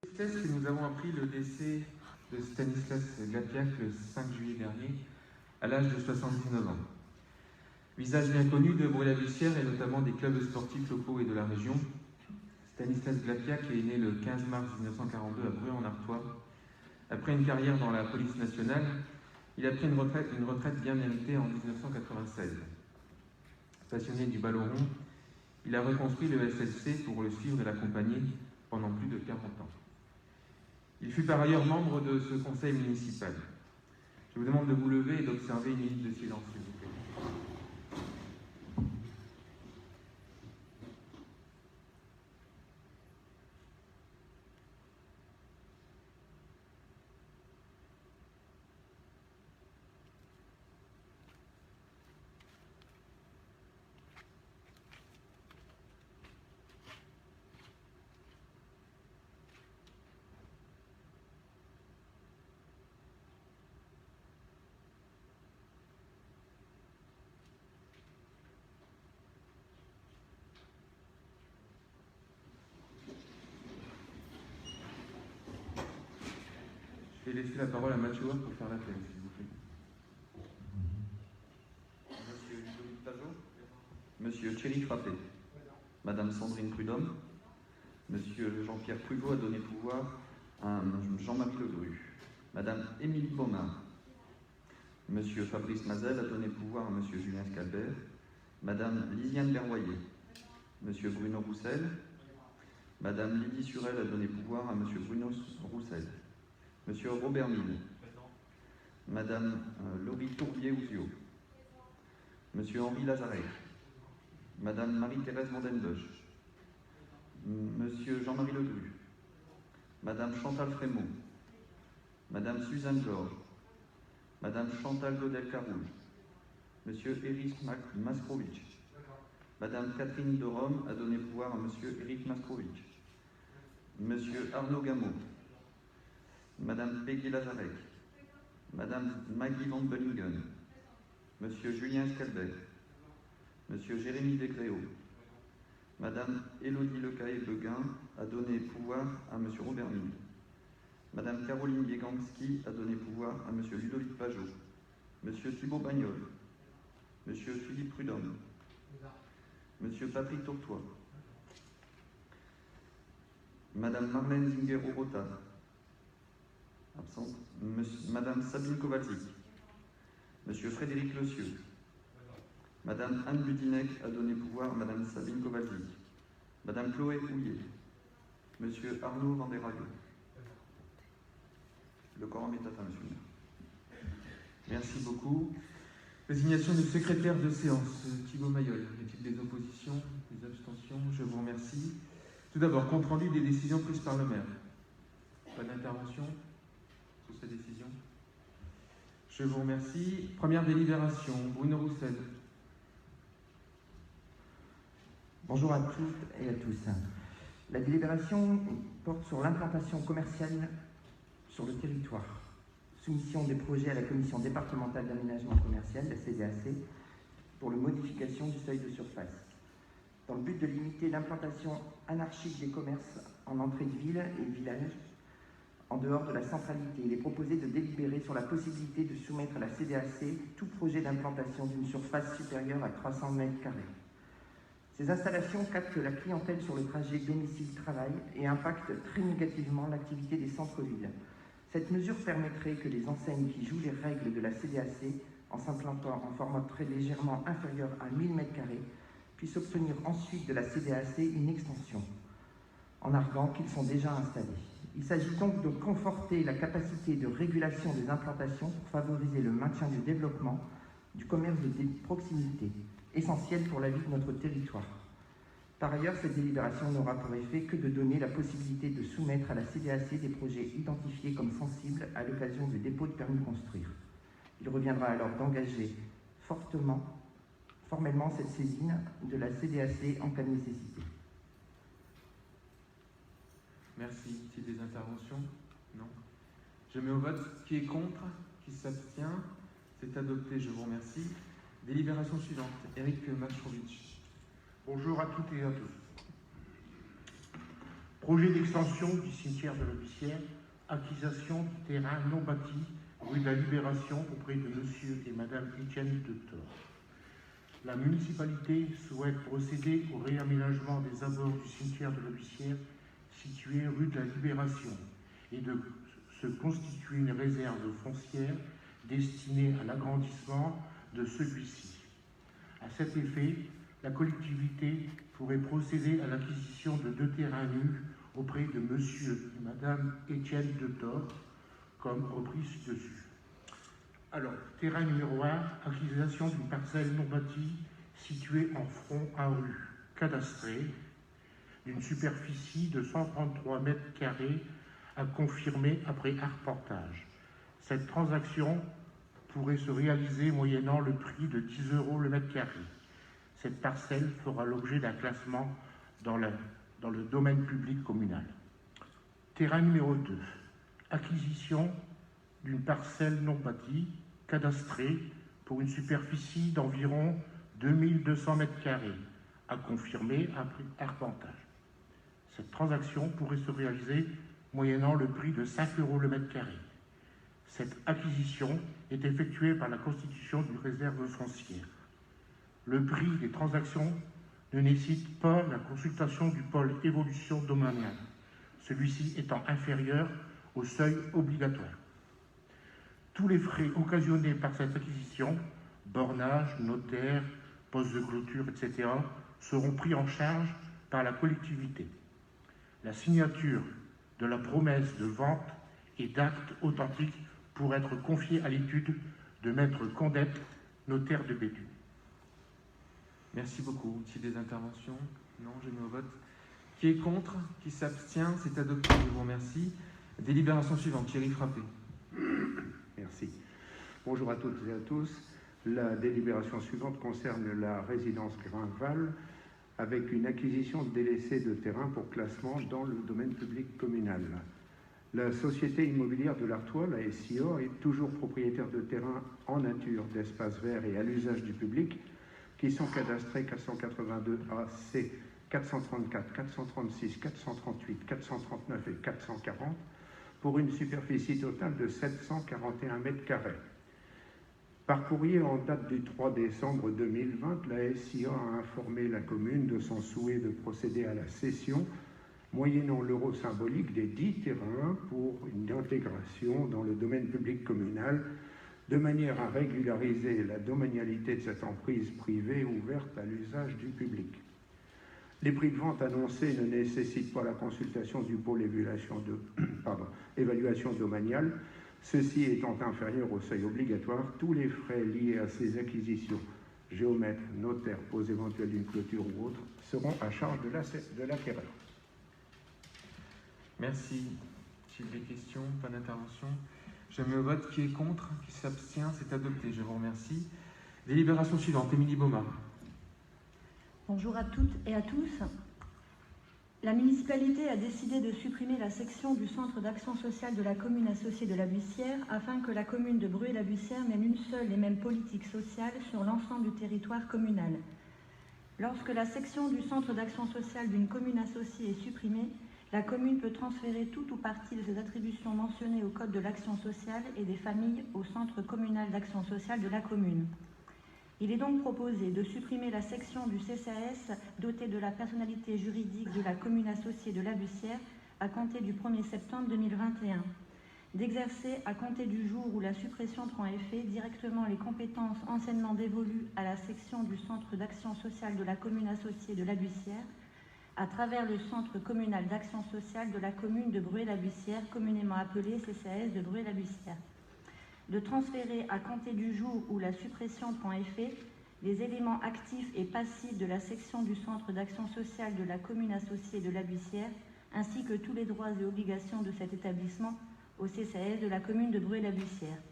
Que nous avons appris le décès de Stanislas Glapiac le 5 juillet dernier, à l'âge de 79 ans. Visage bien connu de Bruy-la-Bussière et notamment des clubs sportifs locaux et de la région, Stanislas Glapiac est né le 15 mars 1942 à Bruy-en-Artois. Après une carrière dans la police nationale, il a pris une retraite bien méritée en 1996. Passionné du ballon rond, il a reconstruit le SLC pour le suivre et l'accompagner pendant plus de 40 ans. Il fut par ailleurs membre de ce conseil municipal. Je vous demande de vous lever et d'observer une minute de silence, s'il vous plaît. Je vais laisser la parole à Mathieu pour faire l'appel, s'il vous plaît. Monsieur Ludovic Pajot, Monsieur Thierry Frappé, Madame Sandrine Prudhomme, Monsieur Jean-Pierre Pruvot a donné pouvoir à Jean-Marc Legru, Madame Émilie Baumard, Monsieur Fabrice Mazel a donné pouvoir à Monsieur Julien Scalbert, Madame Lisiane Berroyer, Monsieur Bruno Roussel, Madame Lydie Surel a donné pouvoir à Monsieur Bruno Roussel, Monsieur Robert Mille, Madame Laurie Tourbier-Ouzio, Monsieur Henri Lazaret, Madame Marie-Thérèse Vandenbosch, Monsieur Jean-Marie Legru, Madame Chantal Frémaux, Madame Suzanne Georges, Madame Chantal Godel-Carouge, Monsieur Éric Maskrovitch, Madame Catherine de Rome a donné pouvoir à Monsieur Éric Maskrovitch, Monsieur Arnaud Gameau, Madame Peggy Lazarek, Madame Maggie Van Bellingen, Monsieur Julien Scalbert, Monsieur Jérémy Desgréaux, Madame Élodie Lecaille-Beguin a donné pouvoir à Monsieur Robert Mille, Madame Caroline Bieganski a donné pouvoir à Monsieur Ludovic Pajot, Monsieur Thibault Bagnol, Monsieur Philippe Prudhomme, Monsieur Patrick Tourtois, Madame Marlène Zingero-Rota, absente, Madame Sabine Kowalczyk, Monsieur Frédéric Lecieux, Madame Anne Budinec a donné pouvoir à Madame Sabine Kowalczyk, Madame Chloé Houillet, Monsieur Arnaud Vanderago. Le quorum est atteint, Monsieur le maire. Merci beaucoup. Désignation du secrétaire de séance, Thibault Mayol. Y a-t-il des oppositions, des abstentions? Je vous remercie. Tout d'abord, compte rendu des décisions prises par le maire. Pas d'intervention sur ces décisions? Je vous remercie. Première délibération, Bruno Roussel. Bonjour à toutes et à tous. La délibération porte sur l'implantation commerciale sur le territoire. Soumission des projets à la Commission départementale d'aménagement commercial, la CDAC, pour la modification du seuil de surface. Dans le but de limiter l'implantation anarchique des commerces en entrée de ville et de village, en dehors de la centralité, il est proposé de délibérer sur la possibilité de soumettre à la CDAC tout projet d'implantation d'une surface supérieure à 300 m². Ces installations captent la clientèle sur le trajet domicile-travail et impactent très négativement l'activité des centres-villes. Cette mesure permettrait que les enseignes qui jouent les règles de la CDAC, en s'implantant en format très légèrement inférieur à 1000 m², puissent obtenir ensuite de la CDAC une extension, en arguant qu'ils sont déjà installés. Il s'agit donc de conforter la capacité de régulation des implantations pour favoriser le maintien du développement du commerce de proximité, essentiel pour la vie de notre territoire. Par ailleurs, cette délibération n'aura pour effet que de donner la possibilité de soumettre à la CDAC des projets identifiés comme sensibles à l'occasion du dépôt de permis de construire. Il reviendra alors d'engager formellement cette saisine de la CDAC en cas de nécessité. Merci. Y a-t-il des interventions? Non. Je mets au vote. Qui est contre? Qui s'abstient? C'est adopté. Je vous remercie. Délibération suivante. Éric Maskrovitch. Bonjour à toutes et à tous. Projet d'extension du cimetière de la Bussière, acquisition du terrain non bâti, rue de la Libération, auprès de monsieur et madame Etienne de Thor. La municipalité souhaite procéder au réaménagement des abords du cimetière de la Bussière, situé rue de la Libération, et de se constituer une réserve foncière destinée à l'agrandissement de celui-ci. À cet effet, la collectivité pourrait procéder à l'acquisition de 2 terrains nus auprès de monsieur et madame Etienne de Thor, comme repris ci-dessus. Alors, terrain numéro 1, acquisition d'une parcelle non bâtie située en front à rue, cadastrée, d'une superficie de 133 mètres carrés à confirmer après arpentage. Cette transaction pourrait se réaliser moyennant le prix de 10 € le mètre carré. Cette parcelle fera l'objet d'un classement dans le domaine public communal. Terrain numéro 2, acquisition d'une parcelle non bâtie, cadastrée, pour une superficie d'environ 2200 mètres carrés, à confirmer après arpentage. Cette transaction pourrait se réaliser moyennant le prix de 5 € le mètre carré. Cette acquisition est effectuée par la constitution d'une réserve foncière. Le prix des transactions ne nécessite pas la consultation du pôle évolution domaniale, celui-ci étant inférieur au seuil obligatoire. Tous les frais occasionnés par cette acquisition, bornage, notaire, poste de clôture, etc., seront pris en charge par la collectivité. La signature de la promesse de vente et d'actes authentiques pour être confiée à l'étude de Maître Condette, notaire de Béthune. Merci beaucoup. Est-il des interventions? Non, je mets au vote. Qui est contre? Qui s'abstient? C'est adopté. Je vous remercie. Délibération suivante. Thierry Frappé. Merci. Bonjour à toutes et à tous. La délibération suivante concerne la résidence Grinval avec une acquisition délaissée de terrain pour classement dans le domaine public communal. La société immobilière de l'Artois, la SIO, est toujours propriétaire de terrains en nature, d'espaces verts et à l'usage du public qui sont cadastrés 482 AC, 434, 436, 438, 439 et 440 pour une superficie totale de 741 mètres carrés. Par courrier en date du 3 décembre 2020, la SIA a informé la commune de son souhait de procéder à la cession, moyennant l'euro symbolique des 10 terrains pour une intégration dans le domaine public communal, de manière à régulariser la domanialité de cette emprise privée ouverte à l'usage du public. Les prix de vente annoncés ne nécessitent pas la consultation du pôle évaluation domaniale, ceci étant inférieur au seuil obligatoire. Tous les frais liés à ces acquisitions, géomètre, notaire, pose éventuelle d'une clôture ou autre, seront à charge de l'acquéreur. Merci. J'ai des questions, pas d'intervention. Je mets au vote. Qui est contre? Qui s'abstient? C'est adopté. Je vous remercie. Délibération suivante. Émilie Baumard. Bonjour à toutes et à tous. La municipalité a décidé de supprimer la section du centre d'action sociale de la commune associée de la Bussière afin que la commune de Bruay-la-Bussière mène une seule et même politique sociale sur l'ensemble du territoire communal. Lorsque la section du centre d'action sociale d'une commune associée est supprimée, la commune peut transférer toute ou partie de ses attributions mentionnées au Code de l'action sociale et des familles au centre communal d'action sociale de la commune. Il est donc proposé de supprimer la section du CCAS dotée de la personnalité juridique de la commune associée de la Bussière à compter du 1er septembre 2021, d'exercer à compter du jour où la suppression prend effet directement les compétences anciennement dévolues à la section du centre d'action sociale de la commune associée de la Bussière à travers le centre communal d'action sociale de la commune de Bruay-la-Bussière, communément appelé CCAS de Bruay-la-Bussière. De transférer à compter du jour où la suppression prend effet les éléments actifs et passifs de la section du centre d'action sociale de la commune associée de la Bussière, ainsi que tous les droits et obligations de cet établissement au CCAS de la commune de Bruay-la-Bussière.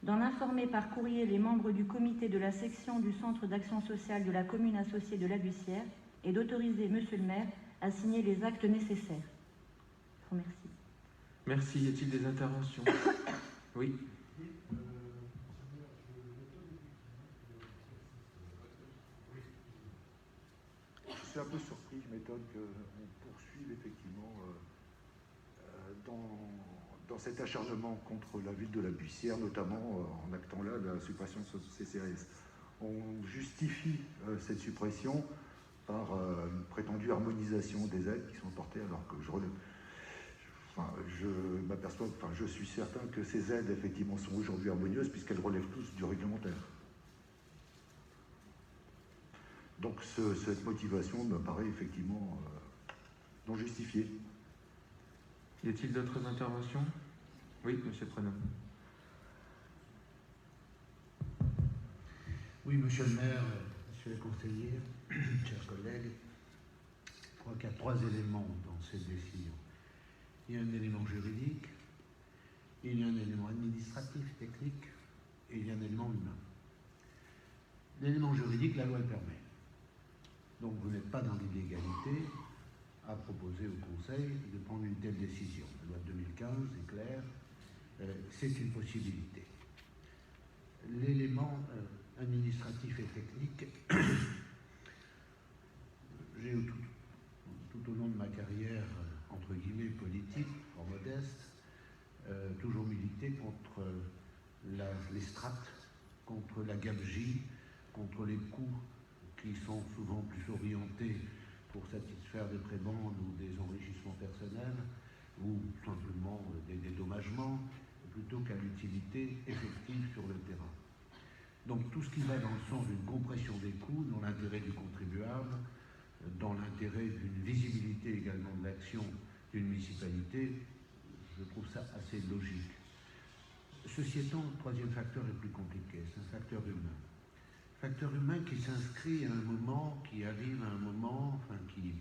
D'en informer par courrier les membres du comité de la section du centre d'action sociale de la commune associée de la Bussière et d'autoriser Monsieur le maire à signer les actes nécessaires. Je vous remercie. Merci. Y a-t-il des interventions? Oui. Je suis un peu surpris, je souhaitons qu'on poursuive effectivement dans cet acharnement contre la ville de la Buissière, notamment en actant là la suppression de ce CCAS. On justifie cette suppression par une prétendue harmonisation des aides qui sont portées, alors que je suis certain que ces aides effectivement sont aujourd'hui harmonieuses puisqu'elles relèvent tous du réglementaire. Donc cette motivation me paraît effectivement non justifiée. Y a-t-il d'autres interventions? Oui, monsieur Prenot. Oui, monsieur le maire, monsieur le conseiller, chers collègues, je crois qu'il y a 3 éléments dans cette décision. Il y a un élément juridique, il y a un élément administratif, technique, et il y a un élément humain. L'élément juridique, la loi le permet. Donc vous n'êtes pas dans l'illégalité à proposer au Conseil de prendre une telle décision. La loi de 2015 est claire, c'est une possibilité. L'élément administratif et technique, j'ai tout au long de ma carrière, entre guillemets, politique, en modeste, toujours milité contre les strates, contre la gabegie, contre les coûts qui sont souvent plus orientés pour satisfaire des prébendes ou des enrichissements personnels, ou simplement des dédommagements, plutôt qu'à l'utilité effective sur le terrain. Donc tout ce qui va dans le sens d'une compression des coûts, dans l'intérêt du contribuable, dans l'intérêt d'une visibilité également de l'action d'une municipalité, je trouve ça assez logique. Ceci étant, le troisième facteur est plus compliqué, c'est un facteur humain. Facteur humain qui s'inscrit à un moment, qui arrive à un moment, enfin qui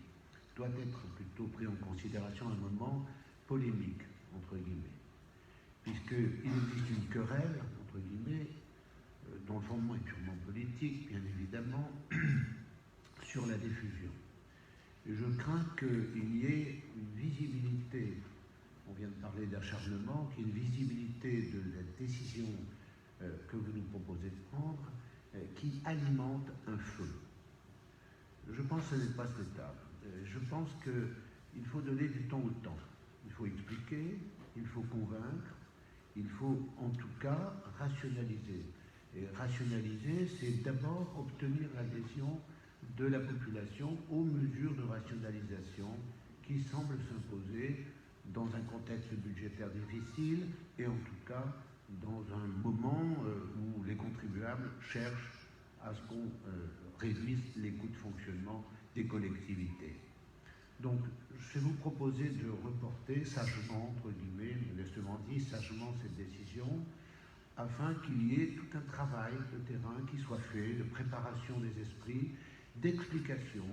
doit être plutôt pris en considération à un moment polémique, entre guillemets. Puisqu'il existe une querelle, entre guillemets, dont le fondement est purement politique, bien évidemment, sur la diffusion. Et je crains qu'il y ait une visibilité, on vient de parler d'acharnement, qu'il y ait une visibilité de la décision que vous nous proposez de prendre, qui alimente un feu. Je pense que ce n'est pas souhaitable. Je pense qu'il faut donner du temps au temps. Il faut expliquer, il faut convaincre, il faut en tout cas rationaliser. Et rationaliser, c'est d'abord obtenir l'adhésion de la population aux mesures de rationalisation qui semblent s'imposer dans un contexte budgétaire difficile et en tout cas dans un moment où les contribuables cherchent à ce qu'on réduise les coûts de fonctionnement des collectivités. Donc, je vais vous proposer de reporter sagement, entre guillemets, modestement dit, sagement cette décision, afin qu'il y ait tout un travail de terrain qui soit fait, de préparation des esprits, d'explication,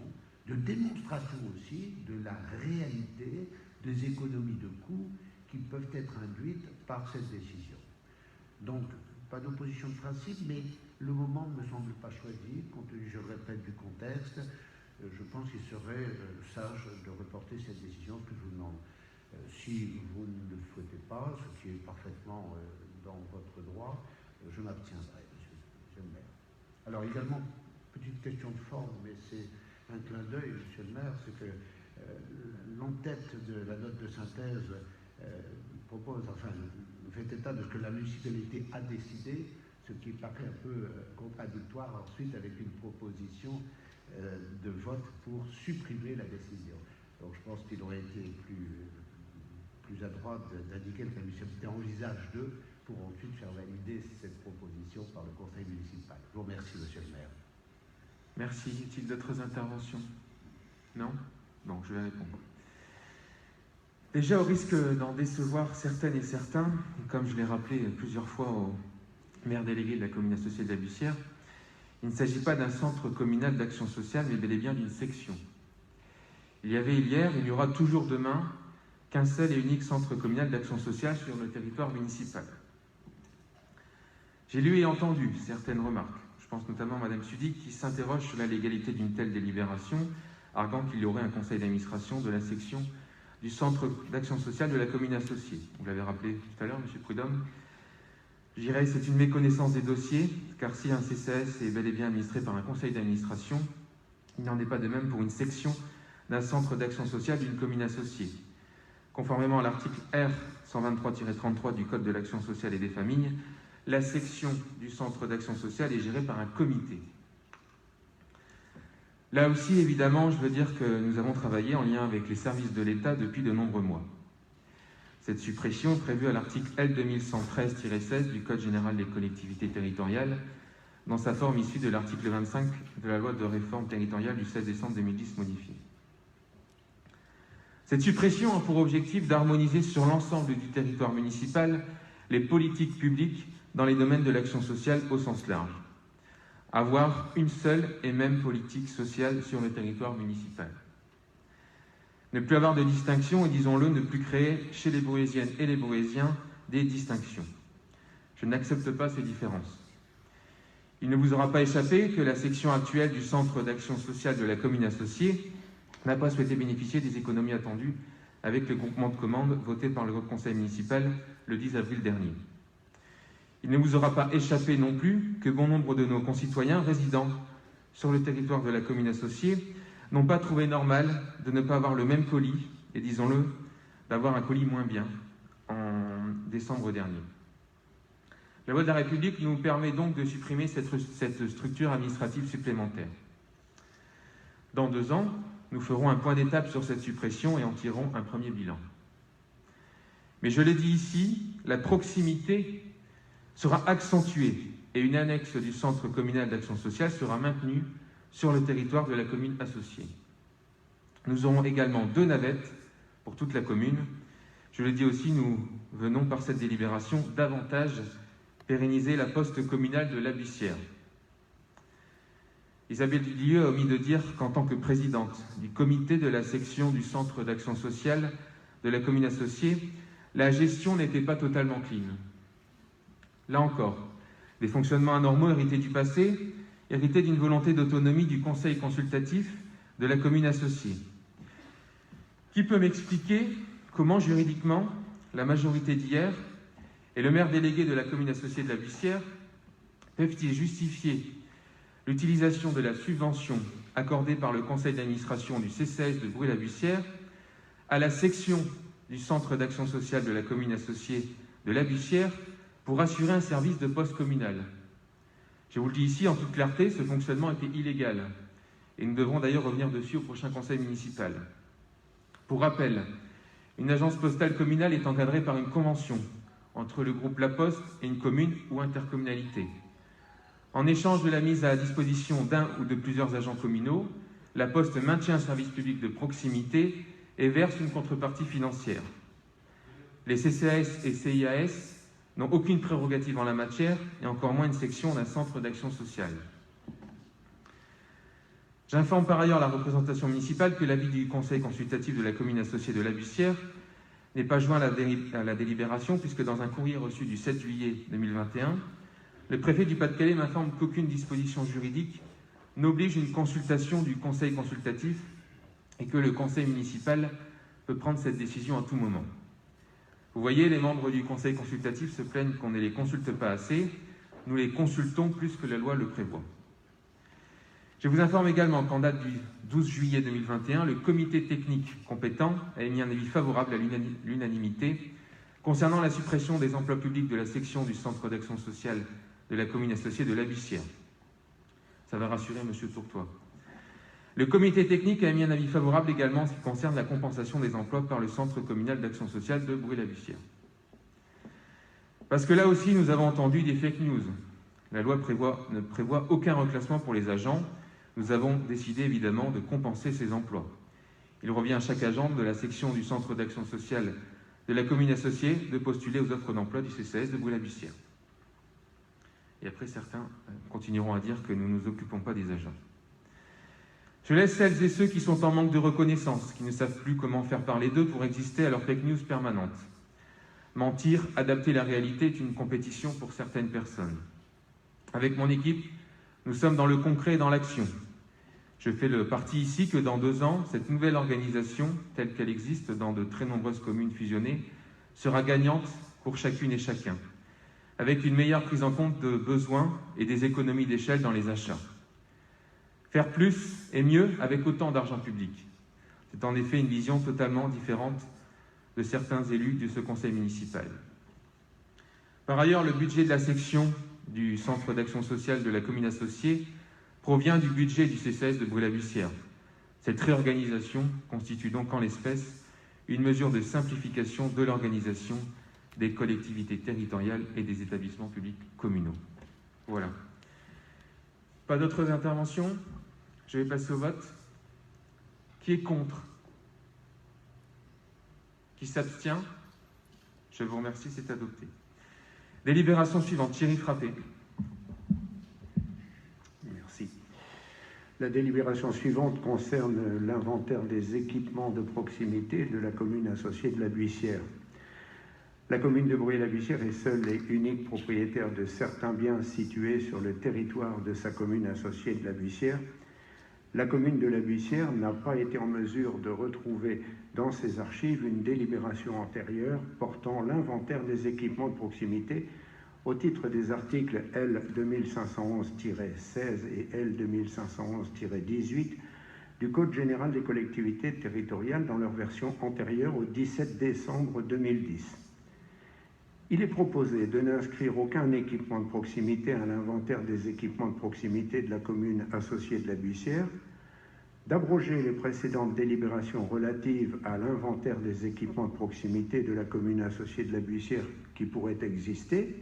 de démonstration aussi de la réalité des économies de coûts qui peuvent être induites par cette décision. Donc, pas d'opposition de principe, mais le moment ne me semble pas choisi, compte tenu, je le répète, du contexte. Je pense qu'il serait sage de reporter cette décision que je vous demande. Si vous ne le souhaitez pas, ce qui est parfaitement dans votre droit, je m'abstiendrai, monsieur le maire. Alors également, petite question de forme, mais c'est un clin d'œil, monsieur le maire, c'est que l'entête de la note de synthèse propose, enfin, fait état de ce que la municipalité a décidé, ce qui paraît un peu contradictoire ensuite avec une proposition de vote pour supprimer la décision. Donc je pense qu'il aurait été plus adroit d'indiquer que la municipalité envisage pour ensuite faire valider cette proposition par le conseil municipal. Je vous remercie, monsieur le maire. Merci. Y a-t-il d'autres interventions? Non? Bon, je vais répondre. Déjà, au risque d'en décevoir certaines et certains, comme je l'ai rappelé plusieurs fois au maire délégué de la commune associée de la Buissière, il ne s'agit pas d'un centre communal d'action sociale, mais bel et bien d'une section. Il y avait hier, il y aura toujours demain, qu'un seul et unique centre communal d'action sociale sur le territoire municipal. J'ai lu et entendu certaines remarques. Je pense notamment à Mme Sudy qui s'interroge sur la légalité d'une telle délibération, arguant qu'il y aurait un conseil d'administration de la section du centre d'action sociale de la commune associée. Vous l'avez rappelé tout à l'heure, M. Prudhomme. Je dirais que c'est une méconnaissance des dossiers, car si un CCAS est bel et bien administré par un conseil d'administration, il n'en est pas de même pour une section d'un centre d'action sociale d'une commune associée. Conformément à l'article R. 123-33 du Code de l'action sociale et des familles, la section du centre d'action sociale est gérée par un comité. Là aussi, évidemment, je veux dire que nous avons travaillé en lien avec les services de l'État depuis de nombreux mois. Cette suppression est prévue à l'article L. 2113-16 du Code général des collectivités territoriales, dans sa forme issue de l'article 25 de la loi de réforme territoriale du 16 décembre 2010 modifiée. Cette suppression a pour objectif d'harmoniser sur l'ensemble du territoire municipal les politiques publiques dans les domaines de l'action sociale au sens large. Avoir une seule et même politique sociale sur le territoire municipal. Ne plus avoir de distinction et, disons-le, ne plus créer chez les Brouésiennes et les Brouésiens des distinctions. Je n'accepte pas ces différences. Il ne vous aura pas échappé que la section actuelle du Centre d'action sociale de la commune associée n'a pas souhaité bénéficier des économies attendues avec le groupement de commandes voté par le conseil municipal le 10 avril dernier. Il ne vous aura pas échappé non plus que bon nombre de nos concitoyens résidant sur le territoire de la commune associée n'ont pas trouvé normal de ne pas avoir le même colis, et disons-le, d'avoir un colis moins bien en décembre dernier. La loi de la République nous permet donc de supprimer cette structure administrative supplémentaire. Dans 2 ans, nous ferons un point d'étape sur cette suppression et en tirerons un premier bilan. Mais je l'ai dit ici, la proximité sera accentuée et une annexe du centre communal d'action sociale sera maintenue sur le territoire de la commune associée. Nous aurons également 2 navettes pour toute la commune. Je le dis aussi, nous venons par cette délibération davantage pérenniser la poste communale de la Bussière. Isabelle Dudlieu a omis de dire qu'en tant que présidente du comité de la section du centre d'action sociale de la commune associée, la gestion n'était pas totalement clean. Là encore, des fonctionnements anormaux hérités du passé, hérités d'une volonté d'autonomie du conseil consultatif de la commune associée. Qui peut m'expliquer comment, juridiquement, la majorité d'hier et le maire délégué de la commune associée de la Bussière peuvent-ils justifier l'utilisation de la subvention accordée par le conseil d'administration du CCAS de Bruy-la-Bussière à la section du centre d'action sociale de la commune associée de la Bussière pour assurer un service de poste communal. Je vous le dis ici en toute clarté, ce fonctionnement était illégal et nous devrons d'ailleurs revenir dessus au prochain conseil municipal. Pour rappel, une agence postale communale est encadrée par une convention entre le groupe La Poste et une commune ou intercommunalité. En échange de la mise à disposition d'un ou de plusieurs agents communaux, La Poste maintient un service public de proximité et verse une contrepartie financière. Les CCAS et CIAS n'ont aucune prérogative en la matière et encore moins une section d'un centre d'action sociale. J'informe par ailleurs la représentation municipale que l'avis du conseil consultatif de la commune associée de la Bussière n'est pas joint à la délibération puisque dans un courrier reçu du 7 juillet 2021, le préfet du Pas-de-Calais m'informe qu'aucune disposition juridique n'oblige une consultation du conseil consultatif et que le conseil municipal peut prendre cette décision à tout moment. Vous voyez, les membres du conseil consultatif se plaignent qu'on ne les consulte pas assez. Nous les consultons plus que la loi le prévoit. Je vous informe également qu'en date du 12 juillet 2021, le comité technique compétent a émis un avis favorable à l'unanimité concernant la suppression des emplois publics de la section du centre d'action sociale de la commune associée de la Bussière. Ça va rassurer M. Tourtois. Le comité technique a émis un avis favorable également en ce qui concerne la compensation des emplois par le centre communal d'action sociale de Bruy-la-Bussière. Parce que là aussi, nous avons entendu des fake news. La loi ne prévoit aucun reclassement pour les agents. Nous avons décidé évidemment de compenser ces emplois. Il revient à chaque agent de la section du centre d'action sociale de la commune associée de postuler aux offres d'emploi du CCAS de Bruy-la-Bussière. Et après, certains continueront à dire que nous ne nous occupons pas des agents. Je laisse celles et ceux qui sont en manque de reconnaissance, qui ne savent plus comment faire parler d'eux pour exister à leur fake news permanente. Mentir, adapter la réalité est une compétition pour certaines personnes. Avec mon équipe, nous sommes dans le concret et dans l'action. Je fais le parti ici que dans 2 ans, cette nouvelle organisation, telle qu'elle existe dans de très nombreuses communes fusionnées, sera gagnante pour chacune et chacun, avec une meilleure prise en compte de besoins et des économies d'échelle dans les achats. Faire plus et mieux avec autant d'argent public. C'est en effet une vision totalement différente de certains élus de ce conseil municipal. Par ailleurs, le budget de la section du Centre d'action sociale de la commune associée provient du budget du CCAS de Brûle-à-Bussière. Cette réorganisation constitue donc en l'espèce une mesure de simplification de l'organisation des collectivités territoriales et des établissements publics communaux. Voilà. Pas d'autres interventions? Je vais passer au vote. Qui est contre? Qui s'abstient? Je vous remercie, c'est adopté. Délibération suivante, Thierry Frappé. Merci. La délibération suivante concerne l'inventaire des équipements de proximité de la commune associée de la Buissière. La commune de Brûle-à-Bussière est seule et unique propriétaire de certains biens situés sur le territoire de sa commune associée de la Buissière. La commune de la Buissière n'a pas été en mesure de retrouver dans ses archives une délibération antérieure portant l'inventaire des équipements de proximité au titre des articles L 2511-16 et L 2511-18 du Code général des collectivités territoriales dans leur version antérieure au 17 décembre 2010. Il est proposé de n'inscrire aucun équipement de proximité à l'inventaire des équipements de proximité de la commune associée de la Buissière, d'abroger les précédentes délibérations relatives à l'inventaire des équipements de proximité de la commune associée de la Buissière qui pourraient exister,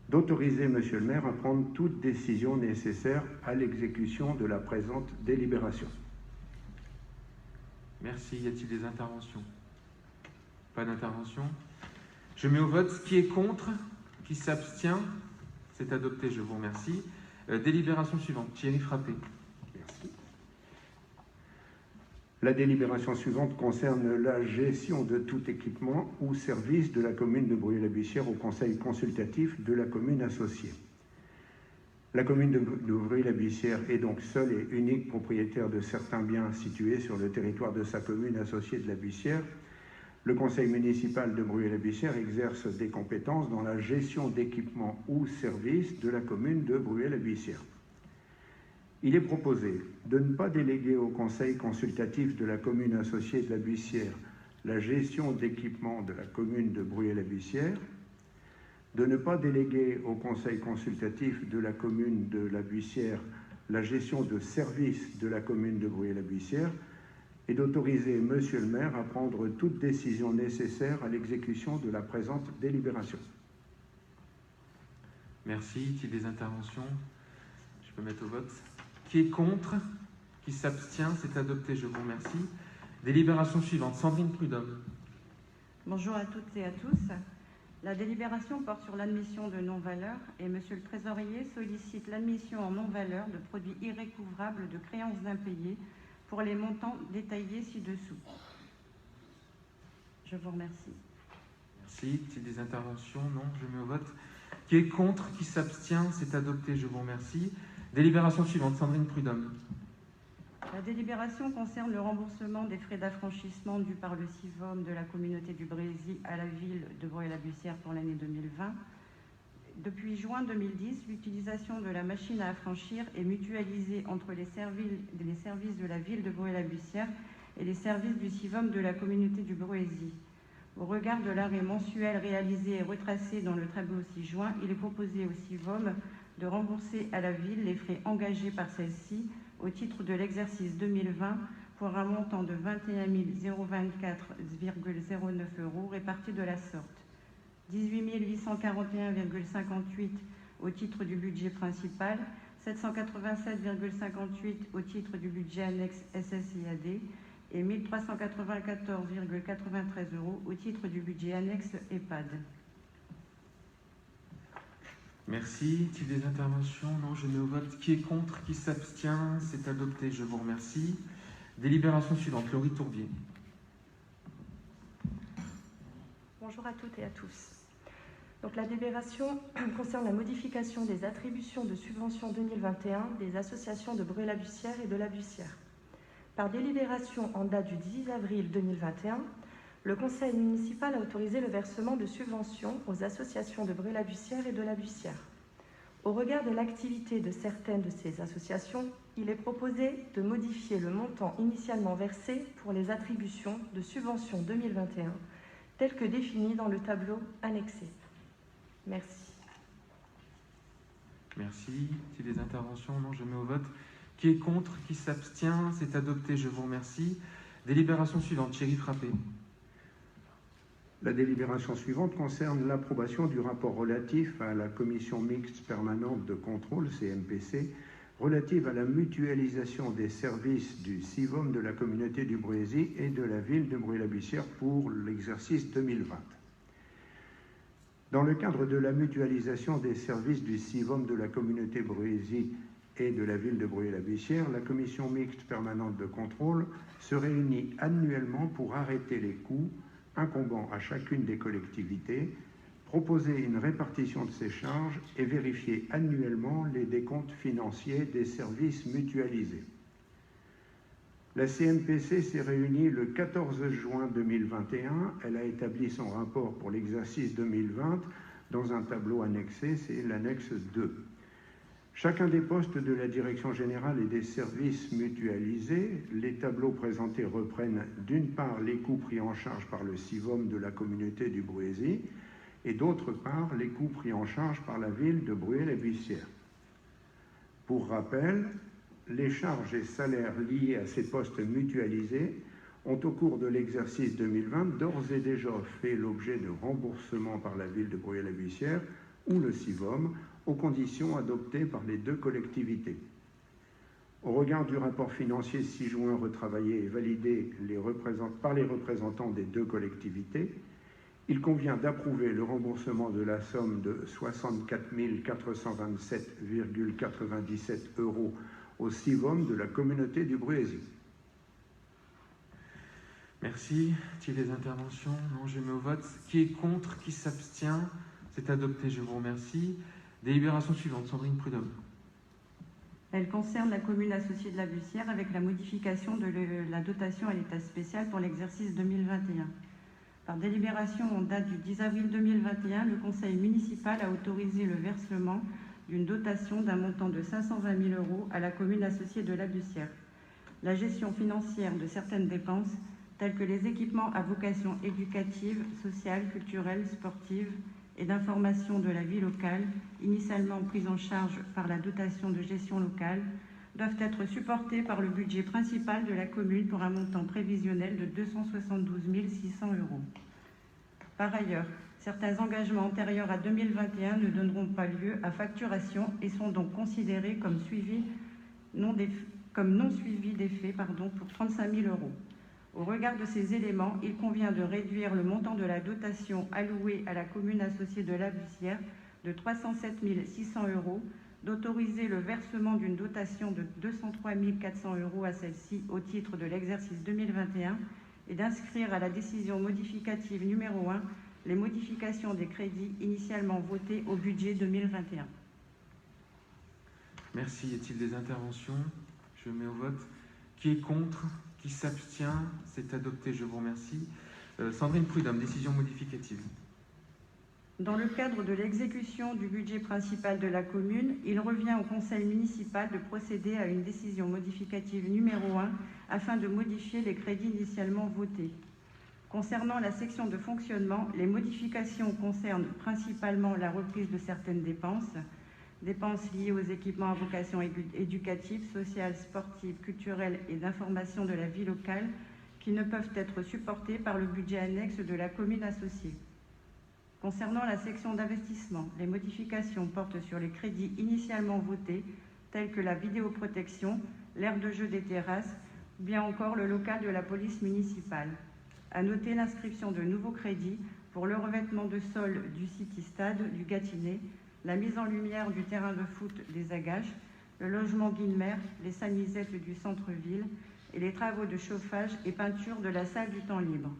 d'autoriser Monsieur le maire à prendre toute décision nécessaire à l'exécution de la présente délibération. Merci. Y a-t-il des interventions? Pas d'intervention. Je mets au vote. Qui est contre? Qui s'abstient? C'est adopté, je vous remercie. Délibération suivante, Thierry Frappé. Merci. La délibération suivante concerne la gestion de tout équipement ou service de la commune de Brûle-à-Bussière au conseil consultatif de la commune associée. La commune de Brûle-à-Bussière est donc seule et unique propriétaire de certains biens situés sur le territoire de sa commune associée de la Buissière. Le conseil municipal de Brûle-à-Bussière exerce des compétences dans la gestion d'équipements ou services de la commune de Brûle-à-Bussière. Il est proposé de ne pas déléguer au conseil consultatif de la commune associée de la Buissière la gestion d'équipements de la commune de Brûle-à-Bussière, de ne pas déléguer au conseil consultatif de la commune de la Buissière la gestion de services de la commune de Brûle-à-Bussière et d'autoriser Monsieur le maire à prendre toute décision nécessaire à l'exécution de la présente délibération. Merci. Y a-t-il des interventions? Je peux mettre au vote. Qui est contre? Qui s'abstient? C'est adopté, je vous remercie. Délibération suivante, Sandrine Prudhomme. Bonjour à toutes et à tous. La délibération porte sur l'admission de non-valeur et Monsieur le Trésorier sollicite l'admission en non-valeur de produits irrécouvrables de créances d'impayés pour les montants détaillés ci-dessous. Je vous remercie. Merci. Y a-t-il des interventions? Non, je mets au vote. Qui est contre? Qui s'abstient? C'est adopté, je vous remercie. Délibération suivante, Sandrine Prudhomme. La délibération concerne le remboursement des frais d'affranchissement dus par le CIVOM de la communauté du Brésil à la ville de Brûle-à-Bussière pour l'année 2020. Depuis juin 2010, l'utilisation de la machine à affranchir est mutualisée entre les services de la ville de Brûle-à-Bussière et les services du CIVOM de la communauté du Brésil. Au regard de l'arrêt mensuel réalisé et retracé dans le tableau ci-joint, il est proposé au CIVOM de rembourser à la ville les frais engagés par celle-ci au titre de l'exercice 2020 pour un montant de 21 024,09 € répartis de la sorte. 18 841,58 au titre du budget principal, 787,58 au titre du budget annexe SSIAD et 1 394,93 € au titre du budget annexe EHPAD. Merci. Y a-t-il des interventions? Non, je mets au vote. Qui est contre? Qui s'abstient? C'est adopté, je vous remercie. Délibération suivante, Laurie Tourbier. Bonjour à toutes et à tous. Donc, la délibération concerne la modification des attributions de subventions 2021 des associations de Brûle-à-Bussière et de la Buissière. Par délibération en date du 10 avril 2021, le conseil municipal a autorisé le versement de subventions aux associations de Brûle-à-Bussière et de la Buissière. Au regard de l'activité de certaines de ces associations, il est proposé de modifier le montant initialement versé pour les attributions de subvention 2021, tel que défini dans le tableau annexé. Merci. Merci. Si des interventions, non, je mets au vote. Qui est contre? Qui s'abstient? C'est adopté, je vous remercie. Délibération suivante, Thierry Frappé. La délibération suivante concerne l'approbation du rapport relatif à la commission mixte permanente de contrôle, CMPC, relative à la mutualisation des services du CIVOM de la communauté du Brésil et de la ville de Bruay-la-Bussière pour l'exercice 2020. Dans le cadre de la mutualisation des services du CIVOM de la communauté Brésil et de la ville de Bruay-la-Bussière, la commission mixte permanente de contrôle se réunit annuellement pour arrêter les coûts incombant à chacune des collectivités, proposer une répartition de ces charges et vérifier annuellement les décomptes financiers des services mutualisés. La CMPC s'est réunie le 14 juin 2021. Elle a établi son rapport pour l'exercice 2020 dans un tableau annexé, c'est l'annexe 2. Chacun des postes de la Direction générale et des services mutualisés, les tableaux présentés reprennent d'une part les coûts pris en charge par le CIVOM de la communauté du Brésil et d'autre part les coûts pris en charge par la ville de Bruay-la-Bussière. Pour rappel, les charges et salaires liés à ces postes mutualisés ont au cours de l'exercice 2020 d'ores et déjà fait l'objet de remboursements par la ville de Bruay-la-Bussière ou le CIVOM, aux conditions adoptées par les deux collectivités. Au regard du rapport financier 6 juin retravaillé et validé par les représentants des deux collectivités, il convient d'approuver le remboursement de la somme de 64 427,97 € au CIVOM de la communauté du Brésil. Merci. Est-il des interventions? Non, je mets au vote. Qui est contre? Qui s'abstient? C'est adopté, je vous remercie. Délibération suivante, Sandrine Prudhomme. Elle concerne la commune associée de la Bussière avec la modification de la dotation à l'état spécial pour l'exercice 2021. Par délibération en date du 10 avril 2021, le conseil municipal a autorisé le versement d'une dotation d'un montant de 520 000 € à la commune associée de la Bussière. La gestion financière de certaines dépenses, telles que les équipements à vocation éducative, sociale, culturelle, sportive, et d'information de la vie locale, initialement prise en charge par la dotation de gestion locale, doivent être supportées par le budget principal de la commune pour un montant prévisionnel de 272 600 €. Par ailleurs, certains engagements antérieurs à 2021 ne donneront pas lieu à facturation et sont donc considérés comme non suivis d'effet pour 35 000 €. Au regard de ces éléments, il convient de réduire le montant de la dotation allouée à la commune associée de la Bussière de 307 600 €, d'autoriser le versement d'une dotation de 203 400 € à celle-ci au titre de l'exercice 2021 et d'inscrire à la décision modificative numéro 1 les modifications des crédits initialement votés au budget 2021. Merci. Y a-t-il des interventions? Je mets au vote. Qui est contre? Qui s'abstient? C'est adopté, je vous remercie. Sandrine Prudhomme, décision modificative. Dans le cadre de l'exécution du budget principal de la commune, il revient au conseil municipal de procéder à une décision modificative numéro 1 afin de modifier les crédits initialement votés. Concernant la section de fonctionnement, les modifications concernent principalement la reprise de certaines dépenses liées aux équipements à vocation éducative, sociale, sportive, culturelle et d'information de la vie locale qui ne peuvent être supportées par le budget annexe de la commune associée. Concernant la section d'investissement, les modifications portent sur les crédits initialement votés, tels que la vidéoprotection, l'aire de jeu des terrasses, ou bien encore le local de la police municipale. À noter l'inscription de nouveaux crédits pour le revêtement de sol du City Stade du Gâtinais, la mise en lumière du terrain de foot des Agaches, le logement Guilmer, les sanisettes du centre-ville et les travaux de chauffage et peinture de la salle du temps libre.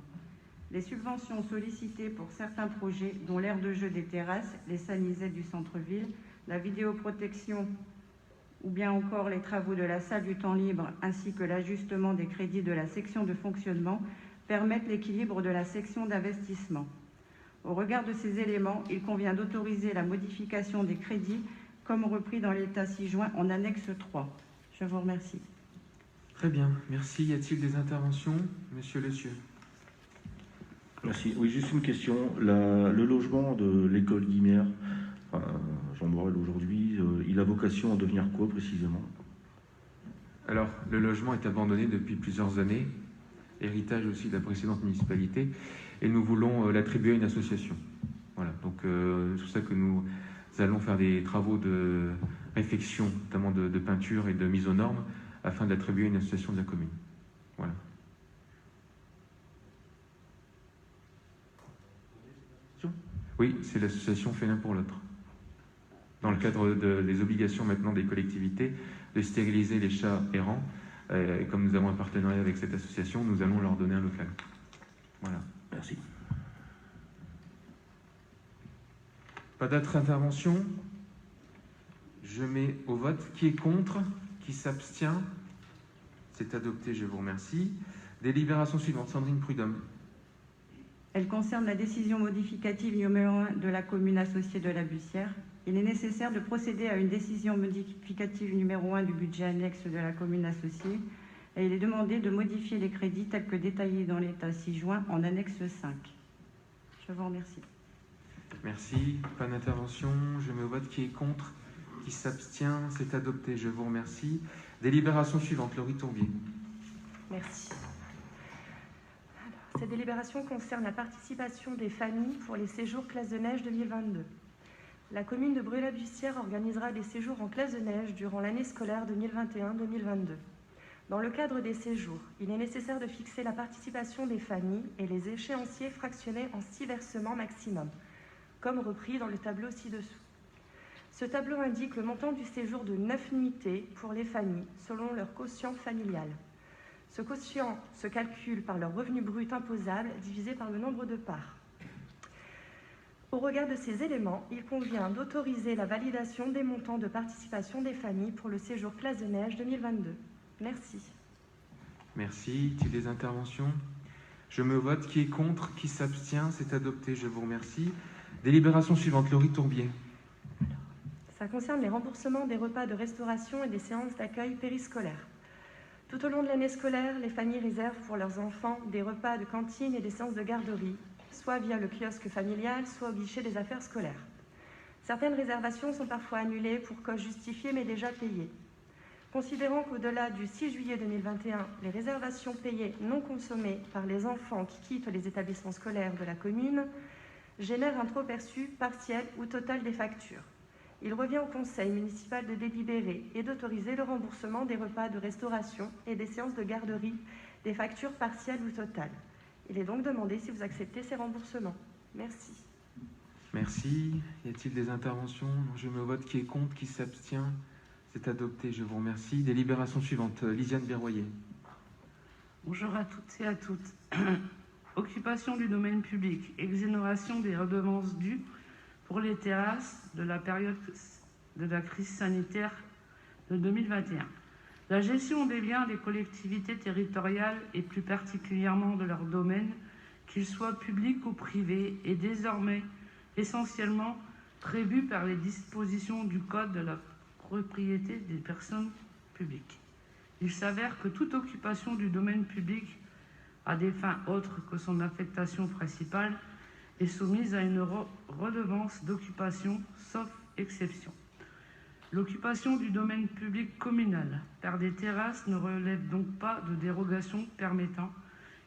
Les subventions sollicitées pour certains projets, dont l'aire de jeu des terrasses, les sanisettes du centre-ville, la vidéoprotection ou bien encore les travaux de la salle du temps libre ainsi que l'ajustement des crédits de la section de fonctionnement permettent l'équilibre de la section d'investissement. Au regard de ces éléments, il convient d'autoriser la modification des crédits comme repris dans l'état 6 juin en annexe 3. Je vous remercie. Très bien, merci. Y a-t-il des interventions? Monsieur Lecieux. Merci. Oui, juste une question. Le logement de l'école Guimière, Jean Morel aujourd'hui, il a vocation à devenir quoi précisément? Alors, le logement est abandonné depuis plusieurs années, héritage aussi de la précédente municipalité, et nous voulons l'attribuer à une association. Voilà, donc c'est pour ça que nous allons faire des travaux de réfection, notamment de peinture et de mise aux normes, afin de l'attribuer à une association de la commune. Voilà. Oui, c'est l'association Fait l'un pour l'autre. Dans le cadre des obligations maintenant des collectivités de stériliser les chats errants, et comme nous avons un partenariat avec cette association, nous allons leur donner un local. Voilà. Merci. Pas d'autres interventions? Je mets au vote. Qui est contre? Qui s'abstient? C'est adopté, je vous remercie. Délibération suivante, Sandrine Prudhomme. Elle concerne la décision modificative numéro 1 de la commune associée de la Bussière. Il est nécessaire de procéder à une décision modificative numéro 1 du budget annexe de la commune associée et il est demandé de modifier les crédits tels que détaillés dans l'état ci-joint en annexe 5. Je vous remercie. Merci. Pas d'intervention. Je mets au vote. Qui est contre? Qui s'abstient? C'est adopté, je vous remercie. Délibération suivante, Laurie Tourbier. Merci. Cette délibération concerne la participation des familles pour les séjours classe de neige 2022. La commune de Brûle-la-Bussière organisera des séjours en classe de neige durant l'année scolaire 2021-2022. Dans le cadre des séjours, il est nécessaire de fixer la participation des familles et les échéanciers fractionnés en 6 versements maximum, comme repris dans le tableau ci-dessous. Ce tableau indique le montant du séjour de 9 nuitées pour les familles, selon leur quotient familial. Ce quotient se calcule par leur revenu brut imposable divisé par le nombre de parts. Au regard de ces éléments, il convient d'autoriser la validation des montants de participation des familles pour le séjour classe de neige 2022. Merci. Merci. Y a-t-il des interventions? Je me vote. Qui est contre? Qui s'abstient? C'est adopté, je vous remercie. Délibération suivante, Laurie Tourbier. Ça concerne les remboursements des repas de restauration et des séances d'accueil périscolaires. Tout au long de l'année scolaire, les familles réservent pour leurs enfants des repas de cantine et des séances de garderie, soit via le kiosque familial, soit au guichet des affaires scolaires. Certaines réservations sont parfois annulées pour cause justifiée mais déjà payées. Considérant qu'au-delà du 6 juillet 2021, les réservations payées non consommées par les enfants qui quittent les établissements scolaires de la commune génèrent un trop-perçu partiel ou total des factures. Il revient au conseil municipal de délibérer et d'autoriser le remboursement des repas de restauration et des séances de garderie des factures partielles ou totales. Il est donc demandé si vous acceptez ces remboursements. Merci. Merci. Y a-t-il des interventions? Je me vote. Qui est contre? Qui s'abstient? C'est adopté, je vous remercie. Délibération suivante, Lisiane Berroyer. Bonjour à toutes et à toutes. Occupation du domaine public, exonération des redevances dues pour les terrasses de la période de la crise sanitaire de 2021. La gestion des biens des collectivités territoriales et plus particulièrement de leur domaine, qu'ils soient publics ou privés, est désormais essentiellement prévue par les dispositions du Code de la propriété des personnes publiques. Il s'avère que toute occupation du domaine public à des fins autres que son affectation principale est soumise à une redevance d'occupation, sauf exception. L'occupation du domaine public communal par des terrasses ne relève donc pas de dérogation permettant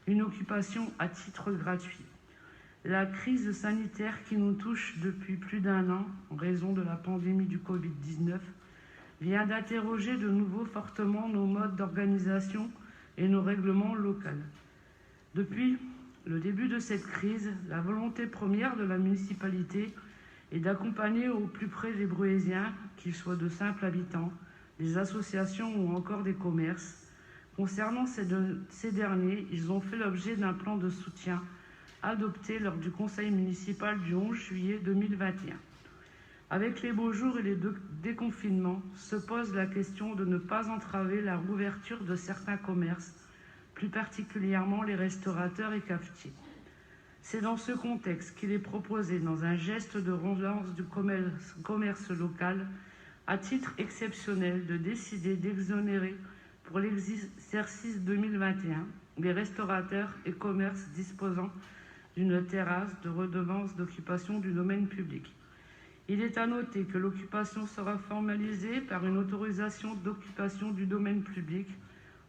une occupation à titre gratuit. La crise sanitaire qui nous touche depuis plus d'1 an en raison de la pandémie du Covid-19 vient d'interroger de nouveau fortement nos modes d'organisation et nos règlements locaux. Depuis le début de cette crise, la volonté première de la municipalité est d'accompagner au plus près des Bruésiens, qu'ils soient de simples habitants, des associations ou encore des commerces. Concernant ces derniers, ils ont fait l'objet d'un plan de soutien adopté lors du conseil municipal du 11 juillet 2021. Avec les beaux jours et les déconfinements, se pose la question de ne pas entraver la rouverture de certains commerces, plus particulièrement les restaurateurs et cafetiers. C'est dans ce contexte qu'il est proposé, dans un geste de relance du commerce local, à titre exceptionnel, de décider d'exonérer pour l'exercice 2021 les restaurateurs et commerces disposant d'une terrasse de redevance d'occupation du domaine public. Il est à noter que l'occupation sera formalisée par une autorisation d'occupation du domaine public.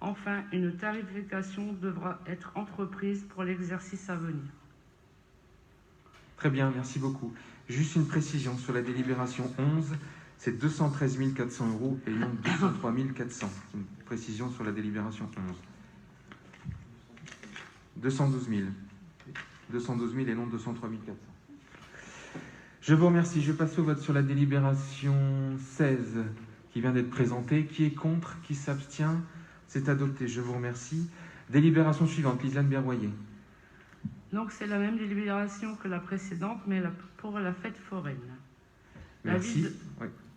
Enfin, une tarification devra être entreprise pour l'exercice à venir. Très bien, merci beaucoup. Juste une précision sur la délibération 11, c'est 213 400 € et non 203 400. Une précision sur la délibération 11. 212 000. 212 000 et non 203 400. Je vous remercie. Je passe au vote sur la délibération 16 qui vient d'être présentée. Qui est contre? Qui s'abstient? C'est adopté. Je vous remercie. Délibération suivante, Lisanne Berroyer. Donc c'est la même délibération que la précédente, mais pour la fête foraine. Merci.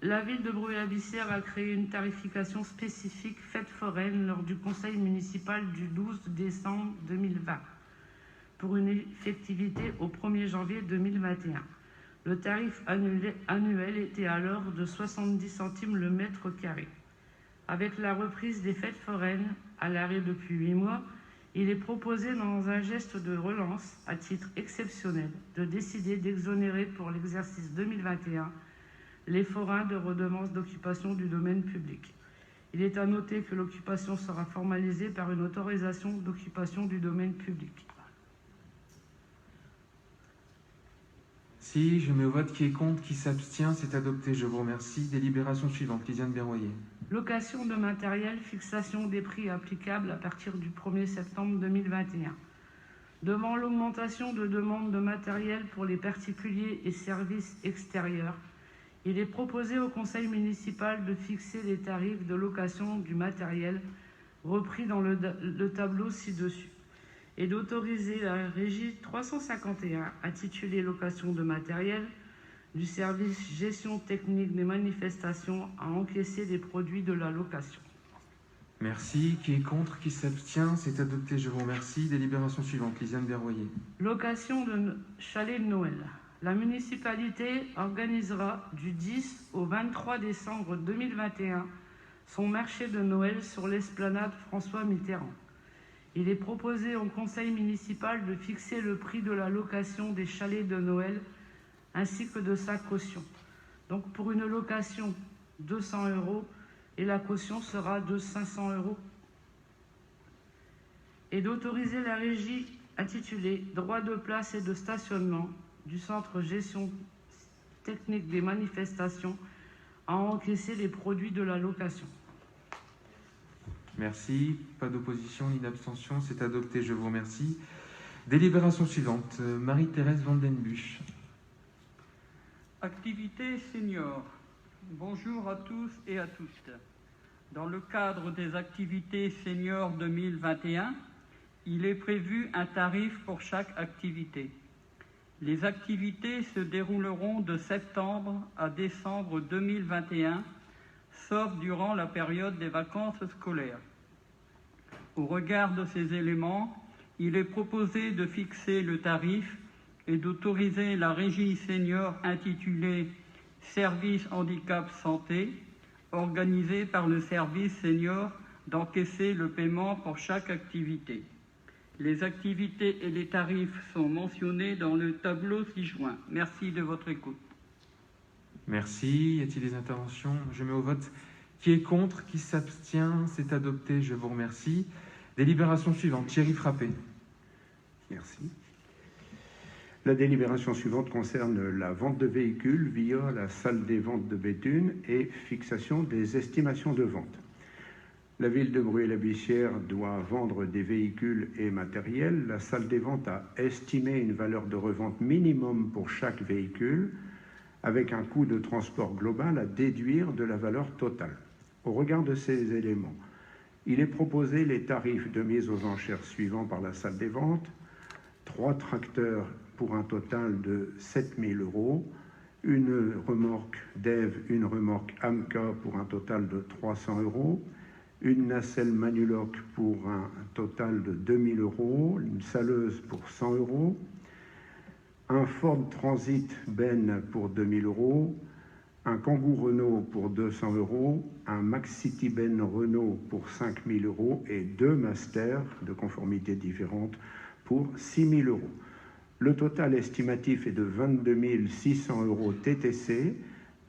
La ville de Bruay-la-Bussière a créé une tarification spécifique fête foraine lors du conseil municipal du 12 décembre 2020 pour une effectivité au 1er janvier 2021. Le tarif annuel était alors de 70 centimes le mètre carré. Avec la reprise des fêtes foraines, à l'arrêt depuis 8 mois, il est proposé dans un geste de relance, à titre exceptionnel, de décider d'exonérer pour l'exercice 2021 les forains de redevance d'occupation du domaine public. Il est à noter que l'occupation sera formalisée par une autorisation d'occupation du domaine public. Si, je mets au vote. Qui est contre? Qui s'abstient? C'est adopté. Je vous remercie. Délibération suivante, Lisanne Berroyer. Location de matériel, fixation des prix applicables à partir du 1er septembre 2021. Devant l'augmentation de demandes de matériel pour les particuliers et services extérieurs, il est proposé au conseil municipal de fixer les tarifs de location du matériel repris dans le tableau ci-dessus et d'autoriser la régie 351 intitulée location de matériel du service gestion technique des manifestations à encaisser les produits de la location. Merci. Qui est contre? Qui s'abstient? C'est adopté. Je vous remercie. Délibération suivante, Lisanne Berroyer. Location de chalet de Noël. La municipalité organisera du 10 au 23 décembre 2021 son marché de Noël sur l'esplanade François Mitterrand. Il est proposé au conseil municipal de fixer le prix de la location des chalets de Noël ainsi que de sa caution. Donc pour une location, 200 € et la caution sera de 500 €. Et d'autoriser la régie intitulée « Droit de place et de stationnement » du Centre Gestion Technique des Manifestations à encaisser les produits de la location. Merci. Pas d'opposition ni d'abstention. C'est adopté. Je vous remercie. Délibération suivante, Marie-Thérèse Vandenbusch. Activité senior. Bonjour à tous et à toutes. Dans le cadre des activités seniors 2021, il est prévu un tarif pour chaque activité. Les activités se dérouleront de septembre à décembre 2021, sauf durant la période des vacances scolaires. Au regard de ces éléments, il est proposé de fixer le tarif et d'autoriser la régie senior intitulée « Service handicap santé » organisée par le service senior d'encaisser le paiement pour chaque activité. Les activités et les tarifs sont mentionnés dans le tableau ci-joint. Merci de votre écoute. Merci. Y a-t-il des interventions? Je mets au vote. Qui est contre? Qui s'abstient? C'est adopté. Je vous remercie. Délibération suivante, Thierry Frappé. Merci. La délibération suivante concerne la vente de véhicules via la salle des ventes de Béthune et fixation des estimations de vente. La ville de Bruay-la-Bussière doit vendre des véhicules et matériel. La salle des ventes a estimé une valeur de revente minimum pour chaque véhicule, avec un coût de transport global à déduire de la valeur totale. Au regard de ces éléments, il est proposé les tarifs de mise aux enchères suivants par la salle des ventes. 3 tracteurs pour un total de 7 000 €, une remorque DEV, une remorque AMCA pour un total de 300 €, une nacelle Manuloc pour un total de 2 000 €, une saleuse pour 100 €, un Ford Transit Ben pour 2 000 €, un Kangoo Renault pour 200 €, un Maxi-Tiben Renault pour 5 000 € et 2 masters de conformité différentes pour 6 000 €. Le total estimatif est de 22 600 € TTC,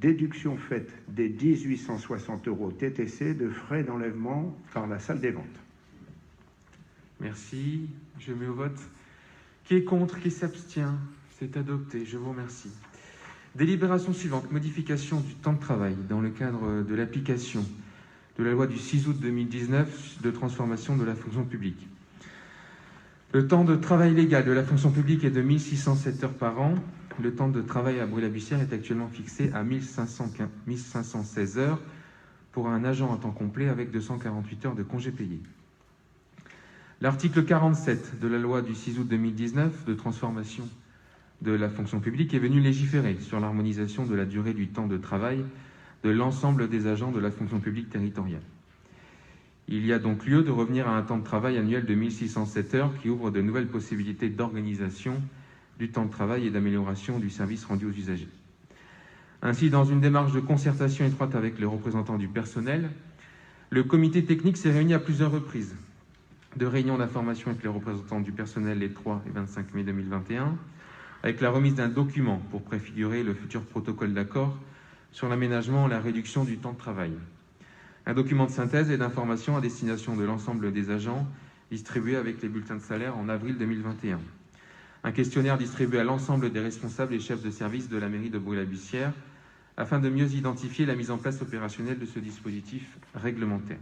déduction faite des 1 860 € TTC de frais d'enlèvement par la salle des ventes. Merci. Je mets au vote. Qui est contre? Qui s'abstient? C'est adopté. Je vous remercie. Délibération suivante. Modification du temps de travail dans le cadre de l'application de la loi du 6 août 2019 de transformation de la fonction publique. Le temps de travail légal de la fonction publique est de 1607 heures par an. Le temps de travail à Bruy-la-Bussière est actuellement fixé à 1516 heures pour un agent à temps complet avec 248 heures de congés payés. L'article 47 de la loi du 6 août 2019 de transformation de la fonction publique est venu légiférer sur l'harmonisation de la durée du temps de travail de l'ensemble des agents de la fonction publique territoriale. Il y a donc lieu de revenir à un temps de travail annuel de 1607 heures qui ouvre de nouvelles possibilités d'organisation du temps de travail et d'amélioration du service rendu aux usagers. Ainsi, dans une démarche de concertation étroite avec les représentants du personnel, le comité technique s'est réuni à plusieurs reprises. De réunions d'information avec les représentants du personnel les 3 et 25 mai 2021, avec la remise d'un document pour préfigurer le futur protocole d'accord sur l'aménagement et la réduction du temps de travail. Un document de synthèse et d'information à destination de l'ensemble des agents distribué avec les bulletins de salaire en avril 2021. Un questionnaire distribué à l'ensemble des responsables et chefs de service de la mairie de Bruy-la-Bussière afin de mieux identifier la mise en place opérationnelle de ce dispositif réglementaire.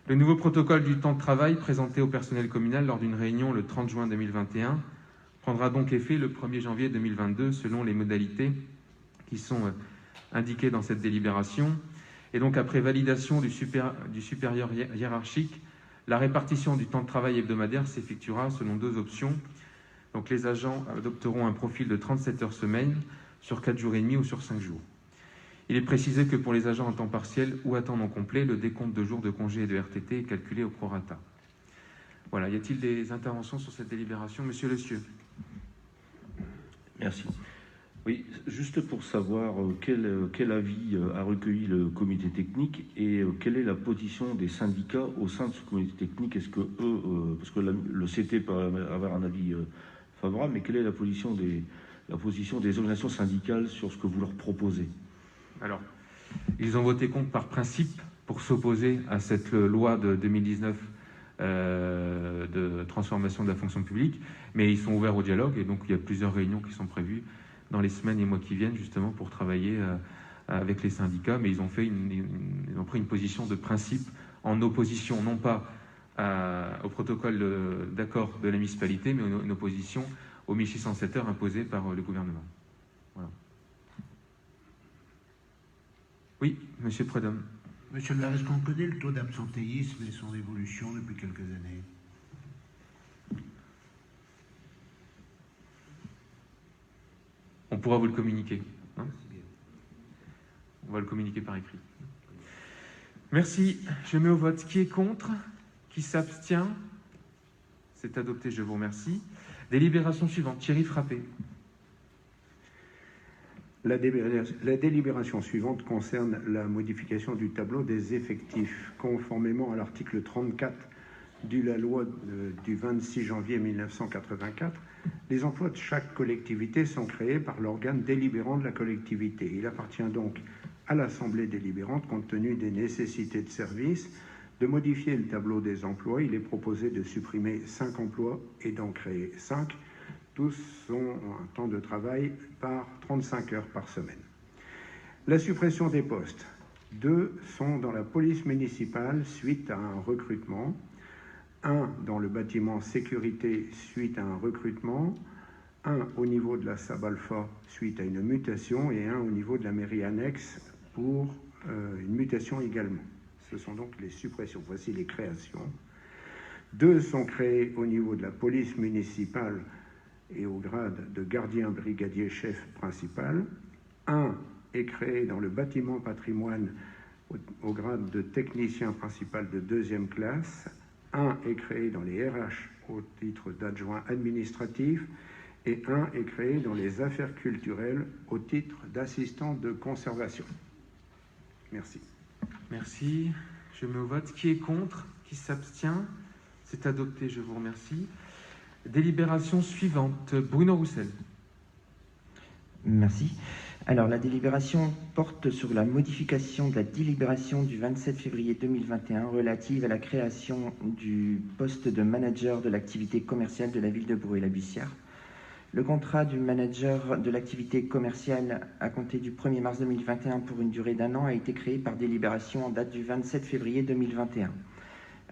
Le nouveau protocole du temps de travail présenté au personnel communal lors d'une réunion le 30 juin 2021 prendra donc effet le 1er janvier 2022 selon les modalités qui sont indiquées dans cette délibération. Et donc après validation du supérieur hiérarchique, la répartition du temps de travail hebdomadaire s'effectuera selon 2 options. Donc les agents adopteront un profil de 37 heures semaine sur 4 jours et demi ou sur 5 jours. Il est précisé que pour les agents en temps partiel ou à temps non complet, le décompte de jours de congé et de RTT est calculé au prorata. Voilà, y a-t-il des interventions sur cette délibération? Monsieur Lecieux. Merci. Oui, juste pour savoir quel avis a recueilli le comité technique et quelle est la position des syndicats au sein de ce comité technique. Est-ce que eux, parce que le CT peut avoir un avis favorable, mais quelle est la position des organisations syndicales sur ce que vous leur proposez? Alors, ils ont voté contre par principe pour s'opposer à cette loi de 2019 de transformation de la fonction publique, mais ils sont ouverts au dialogue et donc il y a plusieurs réunions qui sont prévues dans les semaines et mois qui viennent justement pour travailler avec les syndicats, mais ils ont pris une position de principe en opposition non pas au protocole d'accord de la municipalité, mais une opposition aux 1607 heures imposées par le gouvernement. Voilà. Oui, monsieur Prudhomme. Monsieur le maire, est-ce qu'on connaît le taux d'absentéisme et son évolution depuis quelques années? On pourra vous le communiquer. Hein, on va le communiquer par écrit. Merci. Je mets au vote. Qui est contre? Qui s'abstient? C'est adopté. Je vous remercie. Délibération suivante. Thierry Frappé. La délibération suivante concerne la modification du tableau des effectifs. Conformément à l'article 34 de la loi du 26 janvier 1984, les emplois de chaque collectivité sont créés par l'organe délibérant de la collectivité. Il appartient donc à l'Assemblée délibérante, compte tenu des nécessités de service, de modifier le tableau des emplois. Il est proposé de supprimer 5 emplois et d'en créer 5. Tous ont un temps de travail par 35 heures par semaine. La suppression des postes. 2 sont dans la police municipale suite à un recrutement. 1 dans le bâtiment sécurité suite à un recrutement. 1 au niveau de la SAB-Alpha suite à une mutation et 1 au niveau de la mairie annexe pour une mutation également. Ce sont donc les suppressions. Voici les créations. 2 sont créés au niveau de la police municipale et au grade de gardien brigadier chef principal. 1 est créé dans le bâtiment patrimoine au grade de technicien principal de 2e classe. 1 est créé dans les RH au titre d'adjoint administratif et un est créé dans les affaires culturelles au titre d'assistant de conservation. Merci. Merci. Je mets au vote. Qui est contre? Qui s'abstient? C'est adopté, je vous remercie. Délibération suivante. Bruno Roussel. Merci. Alors, la délibération porte sur la modification de la délibération du 27 février 2021 relative à la création du poste de manager de l'activité commerciale de la ville de Bruay-la-Bussière. Le contrat du manager de l'activité commerciale à compter du 1er mars 2021 pour une durée d'1 an a été créé par délibération en date du 27 février 2021.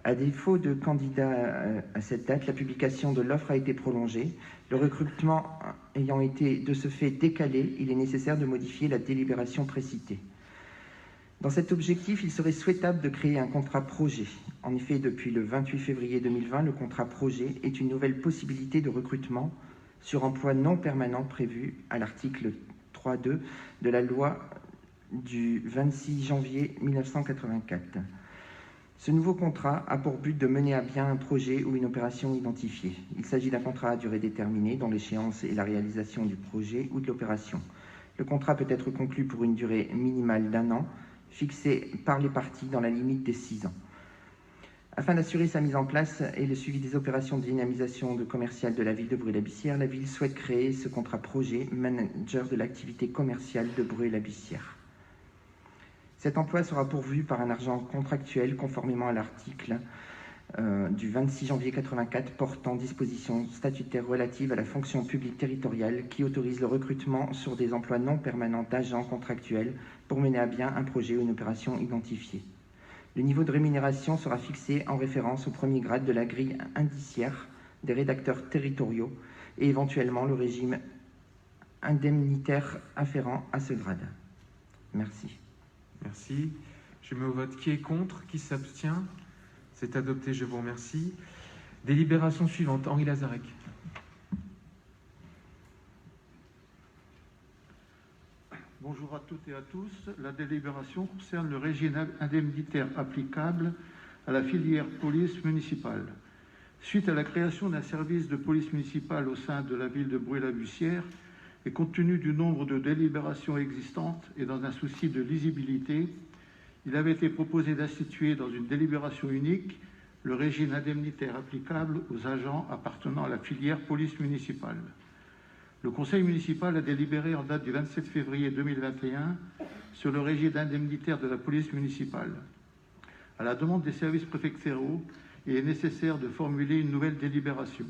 À défaut de candidat à cette date, la publication de l'offre a été prolongée. Le recrutement ayant été de ce fait décalé, il est nécessaire de modifier la délibération précitée. Dans cet objectif, il serait souhaitable de créer un contrat projet. En effet, depuis le 28 février 2020, le contrat projet est une nouvelle possibilité de recrutement sur emploi non permanent prévu à l'article 3.2 de la loi du 26 janvier 1984. Ce nouveau contrat a pour but de mener à bien un projet ou une opération identifiée. Il s'agit d'un contrat à durée déterminée dont l'échéance est la réalisation du projet ou de l'opération. Le contrat peut être conclu pour une durée minimale d'1 an, fixée par les parties dans la limite des 6 ans. Afin d'assurer sa mise en place et le suivi des opérations de dynamisation commerciale de la ville de Bruay-la-Bussière, la ville souhaite créer ce contrat projet manager de l'activité commerciale de Bruay-la-Bussière. Cet emploi sera pourvu par un agent contractuel conformément à l'article du 26 janvier 1984 portant dispositions statutaires relatives à la fonction publique territoriale qui autorise le recrutement sur des emplois non permanents d'agents contractuels pour mener à bien un projet ou une opération identifiée. Le niveau de rémunération sera fixé en référence au premier grade de la grille indiciaire des rédacteurs territoriaux et éventuellement le régime indemnitaire afférent à ce grade. Merci. Merci. Je mets au vote. Qui est contre? Qui s'abstient? C'est adopté, je vous remercie. Délibération suivante. Henri Lazarec. Bonjour à toutes et à tous. La délibération concerne le régime indemnitaire applicable à la filière police municipale. Suite à la création d'un service de police municipale au sein de la ville de Bruay-la-Bussière, et compte tenu du nombre de délibérations existantes et dans un souci de lisibilité, il avait été proposé d'instituer dans une délibération unique le régime indemnitaire applicable aux agents appartenant à la filière police municipale. Le conseil municipal a délibéré en date du 27 février 2021 sur le régime indemnitaire de la police municipale. À la demande des services préfectoraux, il est nécessaire de formuler une nouvelle délibération.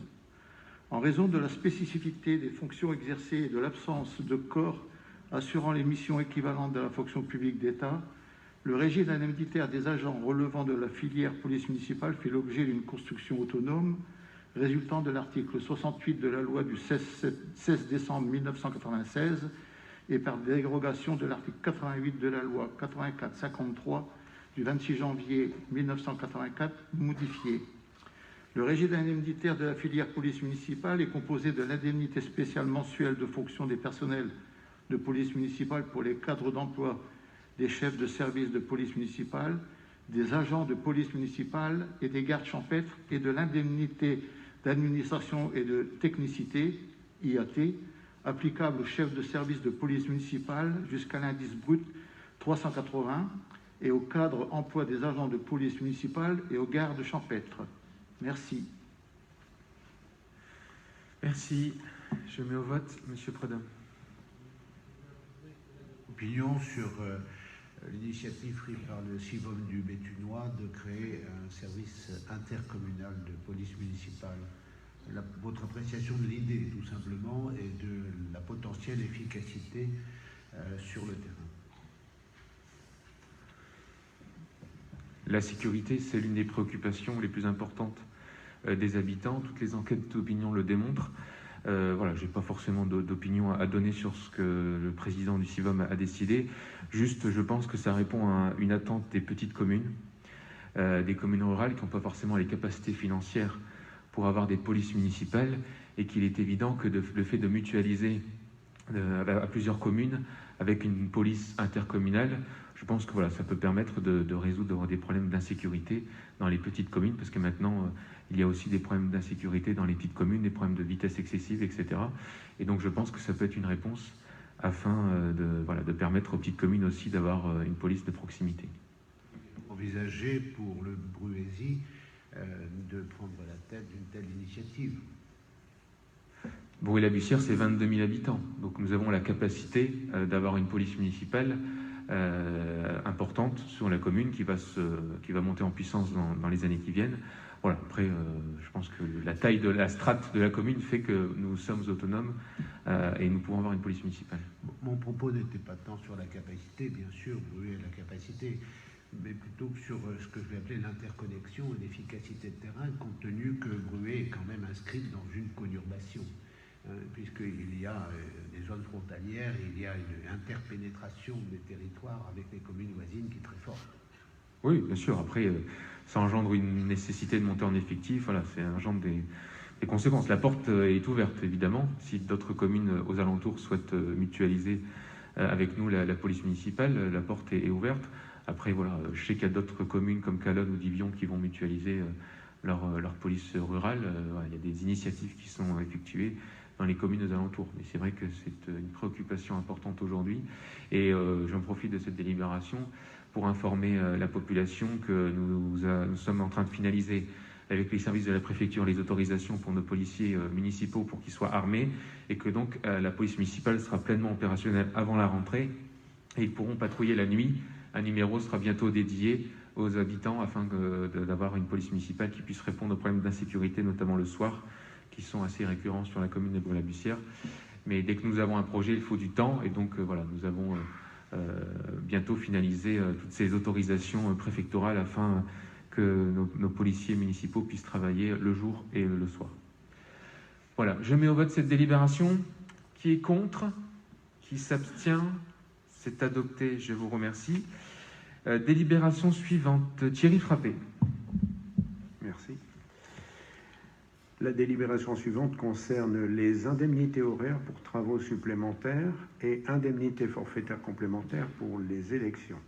En raison de la spécificité des fonctions exercées et de l'absence de corps assurant les missions équivalentes de la fonction publique d'État, le régime indemnitaire des agents relevant de la filière police municipale fait l'objet d'une construction autonome résultant de l'article 68 de la loi du 16 décembre 1996 et par dérogation de l'article 88 de la loi 84-53 du 26 janvier 1984 modifié. Le régime indemnitaire de la filière police municipale est composé de l'indemnité spéciale mensuelle de fonction des personnels de police municipale pour les cadres d'emploi des chefs de service de police municipale, des agents de police municipale et des gardes champêtres et de l'indemnité d'administration et de technicité, IAT, applicable aux chefs de service de police municipale jusqu'à l'indice brut 380 et au cadre emploi des agents de police municipale et aux gardes champêtres. Merci. Merci. Je mets au vote. Monsieur Prudhomme. Opinion sur l'initiative prise par le CIVOM du Béthunois de créer un service intercommunal de police municipale. Votre appréciation de l'idée, tout simplement, et de la potentielle efficacité sur le terrain. La sécurité, c'est l'une des préoccupations les plus importantes des habitants. Toutes les enquêtes d'opinion le démontrent. Voilà, je n'ai pas forcément d'opinion à donner sur ce que le président du CIVOM a décidé. Juste, je pense que ça répond à une attente des petites communes, des communes rurales qui n'ont pas forcément les capacités financières pour avoir des polices municipales et qu'il est évident que le fait de mutualiser à plusieurs communes avec une police intercommunale. Je pense que voilà, ça peut permettre de résoudre des problèmes d'insécurité dans les petites communes, parce que maintenant, il y a aussi des problèmes d'insécurité dans les petites communes, des problèmes de vitesse excessive, etc. Et donc, je pense que ça peut être une réponse afin de permettre aux petites communes aussi d'avoir une police de proximité. Envisager pour le Bruaisis de prendre la tête d'une telle initiative. Bruay-la-Bussière, c'est 22 000 habitants. Donc nous avons la capacité d'avoir une police municipale importante sur la commune qui va monter en puissance dans les années qui viennent. Voilà. Après, je pense que la taille de la strate de la commune fait que nous sommes autonomes et nous pouvons avoir une police municipale. Mon propos n'était pas tant sur la capacité, bien sûr, Bruay a la capacité, mais plutôt sur ce que je vais appeler l'interconnexion et l'efficacité de terrain, compte tenu que Bruay est quand même inscrite dans une conurbation, puisqu'il y a des zones frontalières, il y a une interpénétration des territoires avec les communes voisines qui est très forte. Oui, bien sûr. Après, ça engendre une nécessité de monter en effectif. Voilà, c'est engendre des conséquences. La porte est ouverte, évidemment. Si d'autres communes aux alentours souhaitent mutualiser avec nous la police municipale, la porte est ouverte. Après, voilà, je sais qu'il y a d'autres communes comme Calonne ou Divion qui vont mutualiser leur police rurale. Voilà, il y a des initiatives qui sont effectuées dans les communes aux alentours. Mais c'est vrai que c'est une préoccupation importante aujourd'hui. Et j'en profite de cette délibération pour informer la population que nous sommes en train de finaliser avec les services de la préfecture les autorisations pour nos policiers municipaux pour qu'ils soient armés, et que donc la police municipale sera pleinement opérationnelle avant la rentrée et ils pourront patrouiller la nuit. Un numéro sera bientôt dédié aux habitants afin d'avoir une police municipale qui puisse répondre aux problèmes d'insécurité, notamment le soir, qui sont assez récurrents sur la commune de Bruay-la-Bussière. Mais dès que nous avons un projet, il faut du temps, et donc voilà, nous avons bientôt finalisé toutes ces autorisations préfectorales afin que nos policiers municipaux puissent travailler le jour et le soir. Voilà, je mets au vote cette délibération. Qui est contre? Qui s'abstient? C'est adopté, je vous remercie. Délibération suivante, Thierry Frappé. Merci. La délibération suivante concerne les indemnités horaires pour travaux supplémentaires et indemnités forfaitaires complémentaires pour les élections.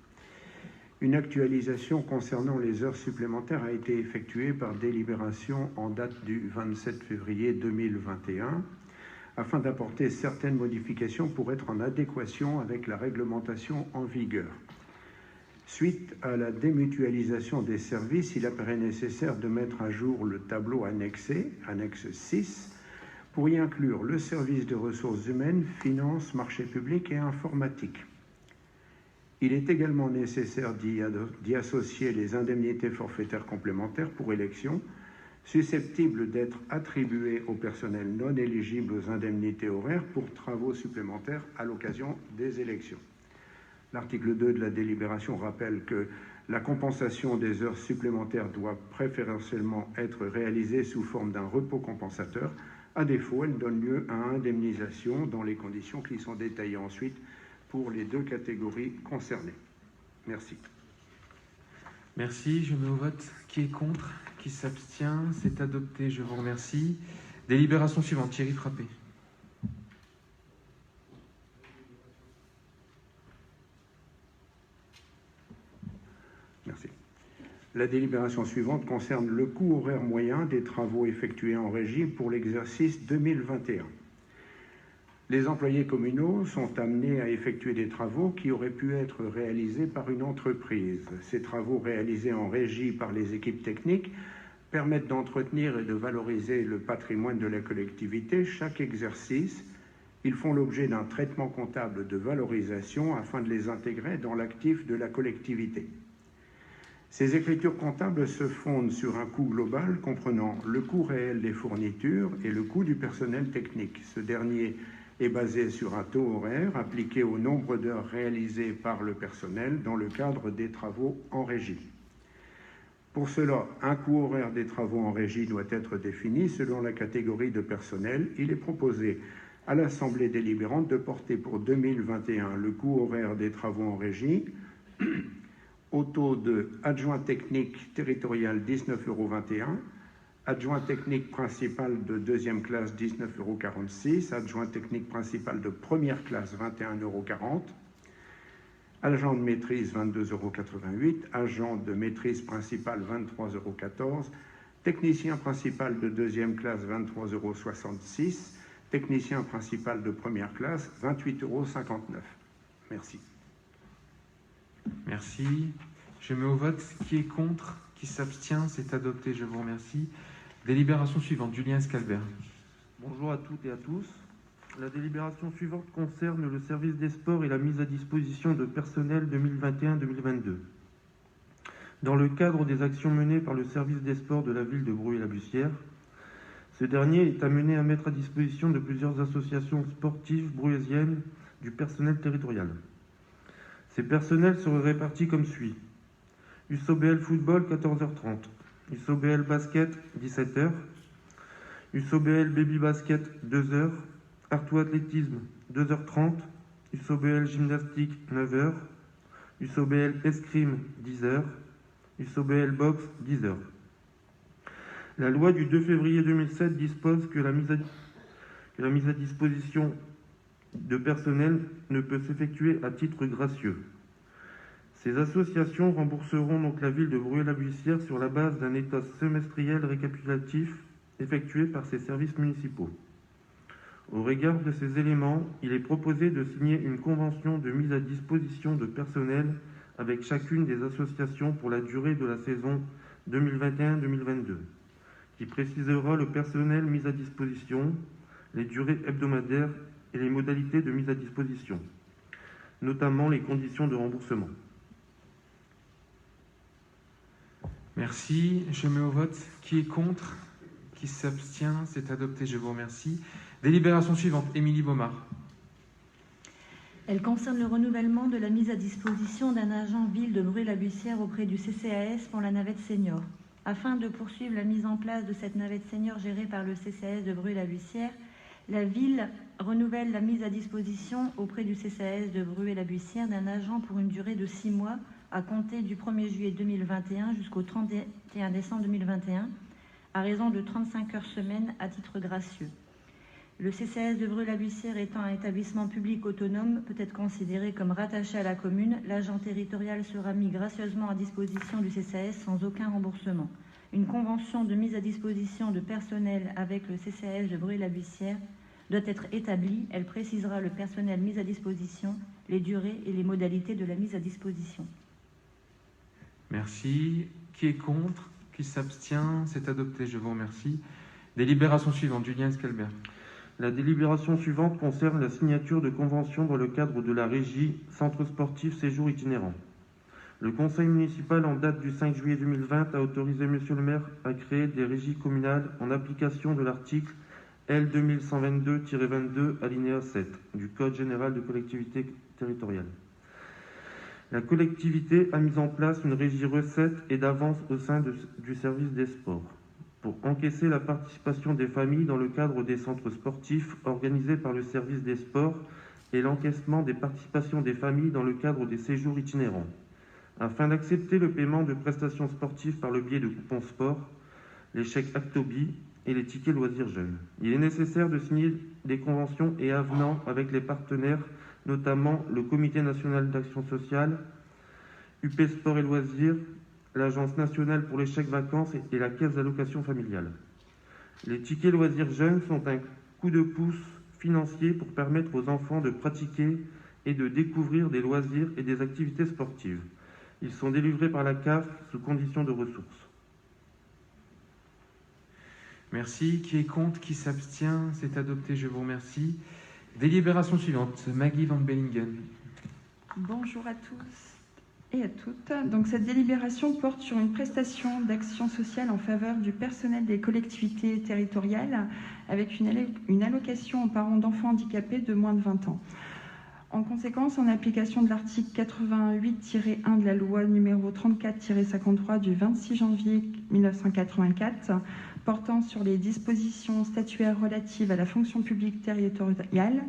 Une actualisation concernant les heures supplémentaires a été effectuée par délibération en date du 27 février 2021 afin d'apporter certaines modifications pour être en adéquation avec la réglementation en vigueur. Suite à la démutualisation des services, il apparaît nécessaire de mettre à jour le tableau annexé, annexe 6, pour y inclure le service de ressources humaines, finances, marchés publics et informatique. Il est également nécessaire d'y associer les indemnités forfaitaires complémentaires pour élection, susceptibles d'être attribuées au personnel non éligible aux indemnités horaires pour travaux supplémentaires à l'occasion des élections. L'article 2 de la délibération rappelle que la compensation des heures supplémentaires doit préférentiellement être réalisée sous forme d'un repos compensateur. À défaut, elle donne lieu à indemnisation dans les conditions qui sont détaillées ensuite pour les deux catégories concernées. Merci. Merci, je mets au vote. Qui est contre? Qui s'abstient? C'est adopté, je vous remercie. Délibération suivante, Thierry Frappé. Merci. La délibération suivante concerne le coût horaire moyen des travaux effectués en régie pour l'exercice 2021. Les employés communaux sont amenés à effectuer des travaux qui auraient pu être réalisés par une entreprise. Ces travaux réalisés en régie par les équipes techniques permettent d'entretenir et de valoriser le patrimoine de la collectivité. Chaque exercice, ils font l'objet d'un traitement comptable de valorisation afin de les intégrer dans l'actif de la collectivité. Ces écritures comptables se fondent sur un coût global comprenant le coût réel des fournitures et le coût du personnel technique. Ce dernier est basé sur un taux horaire appliqué au nombre d'heures réalisées par le personnel dans le cadre des travaux en régie. Pour cela, un coût horaire des travaux en régie doit être défini selon la catégorie de personnel. Il est proposé à l'Assemblée délibérante de porter pour 2021 le coût horaire des travaux en régie au taux de adjoint technique territorial 19,21 €, Adjoint technique principal de deuxième classe, 19,46 €. Adjoint technique principal de première classe, 21,40 €. Agent de maîtrise, 22,88 €. Agent de maîtrise principale, 23,14 €. Technicien principal de deuxième classe, 23,66 €. Technicien principal de première classe, 28,59 €. Merci. Merci. Je mets au vote qui est contre, qui s'abstient, c'est adopté, je vous remercie. Délibération suivante, Julien Escalbert. Bonjour à toutes et à tous. La délibération suivante concerne le service des sports et la mise à disposition de personnel 2021-2022. Dans le cadre des actions menées par le service des sports de la ville de Bruay-la-Bussière, ce dernier est amené à mettre à disposition de plusieurs associations sportives bruaysiennes du personnel territorial. Ces personnels seraient répartis comme suit. USOBL Football, 14h30. USOBL Basket, 17h. USOBL Baby Basket, 2h. Arto Athlétisme, 2h30. USOBL Gymnastique, 9h. USOBL Escrime, 10h. USOBL Box, 10h. La loi du 2 février 2007 dispose que la mise à disposition de personnel ne peut s'effectuer à titre gracieux. Ces associations rembourseront donc la ville de Bruay-la-Bussière sur la base d'un état semestriel récapitulatif effectué par ses services municipaux. Au regard de ces éléments, il est proposé de signer une convention de mise à disposition de personnel avec chacune des associations pour la durée de la saison 2021-2022, qui précisera le personnel mis à disposition, les durées hebdomadaires et les modalités de mise à disposition, notamment les conditions de remboursement. Merci. Je mets au vote qui est contre, qui s'abstient, c'est adopté, je vous remercie. Délibération suivante, Émilie Baumard. Elle concerne le renouvellement de la mise à disposition d'un agent ville de Bruay-la-Bussière auprès du CCAS pour la navette senior. Afin de poursuivre la mise en place de cette navette senior gérée par le CCAS de Bruay-la-Bussière, la ville renouvelle la mise à disposition auprès du CCAS de Bruay-la-Bussière d'un agent pour une durée de 6 mois à compter du 1er juillet 2021 jusqu'au 31 décembre 2021, à raison de 35 heures semaine à titre gracieux. Le CCAS de Bruay-la-Bussière étant un établissement public autonome, peut être considéré comme rattaché à la commune, l'agent territorial sera mis gracieusement à disposition du CCAS sans aucun remboursement. Une convention de mise à disposition de personnel avec le CCAS de Bruay-la-Bussière doit être établie. Elle précisera le personnel mis à disposition, les durées et les modalités de la mise à disposition. Merci. Qui est contre? Qui s'abstient? C'est adopté, je vous remercie. Délibération suivante, Julien Escalbert. La délibération suivante concerne la signature de convention dans le cadre de la régie Centre sportif séjour itinérant. Le conseil municipal, en date du 5 juillet 2020, a autorisé monsieur le maire à créer des régies communales en application de l'article L 2122-22 alinéa 7 du Code général de collectivité territoriale. La collectivité a mis en place une régie recette et d'avance au sein du service des sports pour encaisser la participation des familles dans le cadre des centres sportifs organisés par le service des sports et l'encaissement des participations des familles dans le cadre des séjours itinérants, afin d'accepter le paiement de prestations sportives par le biais de coupons sport, les chèques Actobi et les tickets loisirs jeunes. Il est nécessaire de signer des conventions et avenants avec les partenaires, notamment le Comité national d'action sociale, UP Sport et Loisirs, l'Agence nationale pour les chèques vacances et la Caisse d'allocation familiale. Les tickets loisirs jeunes sont un coup de pouce financier pour permettre aux enfants de pratiquer et de découvrir des loisirs et des activités sportives. Ils sont délivrés par la CAF sous conditions de ressources. Merci. Qui est contre? Qui s'abstient? C'est adopté, je vous remercie. Délibération suivante, Maggie Van Bellingen. Bonjour à tous et à toutes. Donc, cette délibération porte sur une prestation d'action sociale en faveur du personnel des collectivités territoriales avec une allocation aux parents d'enfants handicapés de moins de 20 ans. En conséquence, en application de l'article 88-1 de la loi numéro 34-53 du 26 janvier 1984, portant sur les dispositions statutaires relatives à la fonction publique territoriale,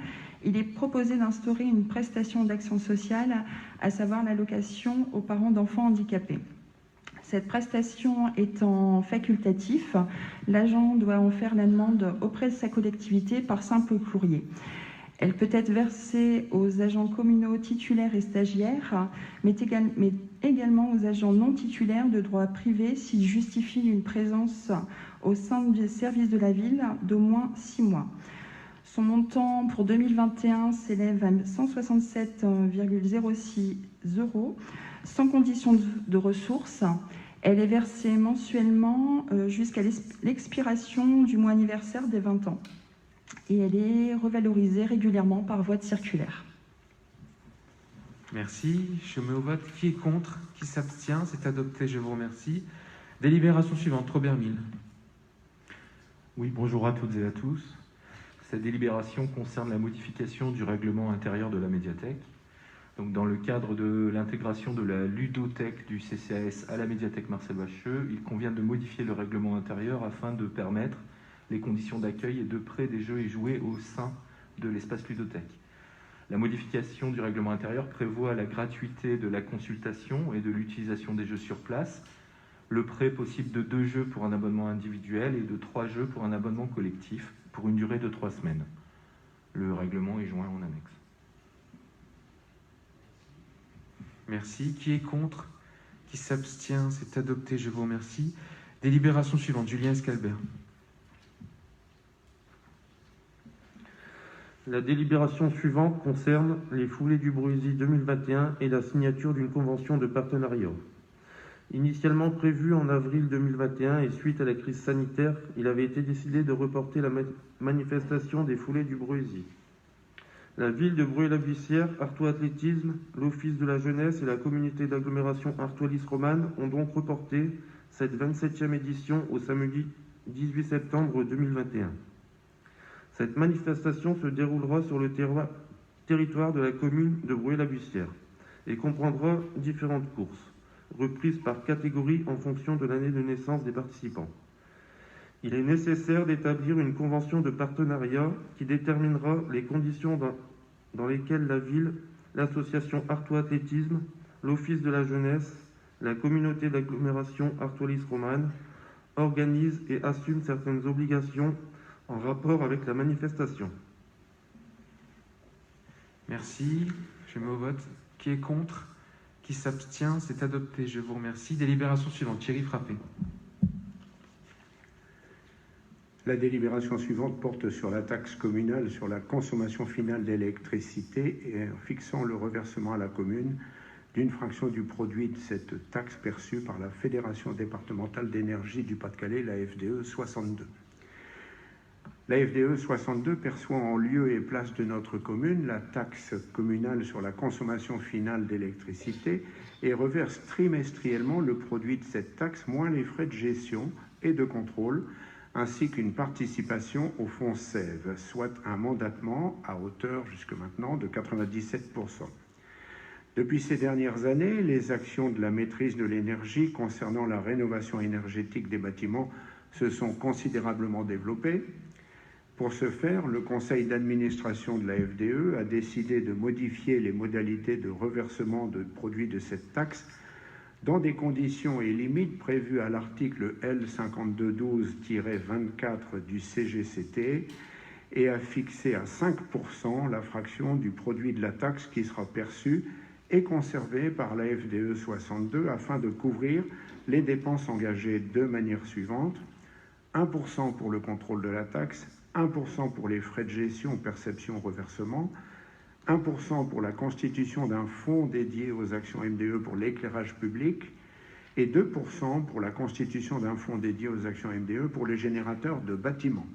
il est proposé d'instaurer une prestation d'action sociale, à savoir l'allocation aux parents d'enfants handicapés. Cette prestation étant facultative, l'agent doit en faire la demande auprès de sa collectivité par simple courrier. Elle peut être versée aux agents communaux titulaires et stagiaires, mais également aux agents non titulaires de droit privé s'ils justifient d'une présence au sein des services de la ville d'au moins 6 mois. Son montant pour 2021 s'élève à 167,06 €, sans condition de ressources. Elle est versée mensuellement jusqu'à l'expiration du mois anniversaire des 20 ans. Et elle est revalorisée régulièrement par voie de circulaire. Merci. Je mets au vote. Qui est contre? Qui s'abstient? C'est adopté. Je vous remercie. Délibération suivante. Robert Mille. Oui, bonjour à toutes et à tous. Cette délibération concerne la modification du règlement intérieur de la médiathèque. Donc, dans le cadre de l'intégration de la ludothèque du CCAS à la médiathèque Marcel Bacheux, il convient de modifier le règlement intérieur afin de permettre les conditions d'accueil et de prêt des jeux et jouets au sein de l'espace ludothèque. La modification du règlement intérieur prévoit la gratuité de la consultation et de l'utilisation des jeux sur place, le prêt possible de 2 jeux pour un abonnement individuel et de 3 jeux pour un abonnement collectif pour une durée de 3 semaines. Le règlement est joint en annexe. Merci. Qui est contre? Qui s'abstient? C'est adopté. Je vous remercie. Délibération suivante. Julien Escalbert. La délibération suivante concerne les Foulées du Bruisy 2021 et la signature d'une convention de partenariat. Initialement prévu en avril 2021 et suite à la crise sanitaire, il avait été décidé de reporter la manifestation des Foulées du Bruisy. La ville de Bruay-la-Buissière, Artois Athlétisme, l'Office de la jeunesse et la communauté d'agglomération Artois-Lys-Romane ont donc reporté cette 27e édition au samedi 18 septembre 2021. Cette manifestation se déroulera sur le territoire de la commune de Bruay-la-Buissière et comprendra différentes courses, reprises par catégorie en fonction de l'année de naissance des participants. Il est nécessaire d'établir une convention de partenariat qui déterminera les conditions dans lesquelles la ville, l'association Artois Athlétisme, l'Office de la jeunesse, la communauté d'agglomération Artois-Lys-Romane organisent et assument certaines obligations en rapport avec la manifestation. Merci. Je mets au vote. Qui est contre? Qui s'abstient? C'est adopté. Je vous remercie. Délibération suivante. Thierry Frappé. La délibération suivante porte sur la taxe communale sur la consommation finale d'électricité et en fixant le reversement à la commune d'une fraction du produit de cette taxe perçue par la Fédération départementale d'énergie du Pas-de-Calais, la FDE 62. La FDE 62 perçoit en lieu et place de notre commune la taxe communale sur la consommation finale d'électricité et reverse trimestriellement le produit de cette taxe moins les frais de gestion et de contrôle ainsi qu'une participation au fonds SEV, soit un mandatement à hauteur jusque maintenant de 97%. Depuis ces dernières années, les actions de la maîtrise de l'énergie concernant la rénovation énergétique des bâtiments se sont considérablement développées. Pour ce faire, le conseil d'administration de la FDE a décidé de modifier les modalités de reversement de produits de cette taxe dans des conditions et limites prévues à l'article L5212-24 du CGCT et a fixé à 5% la fraction du produit de la taxe qui sera perçue et conservée par la FDE 62 afin de couvrir les dépenses engagées de manière suivante: 1% pour le contrôle de la taxe, 1% pour les frais de gestion, perception, reversement, 1% pour la constitution d'un fonds dédié aux actions MDE pour l'éclairage public et 2% pour la constitution d'un fonds dédié aux actions MDE pour les générateurs de bâtiments.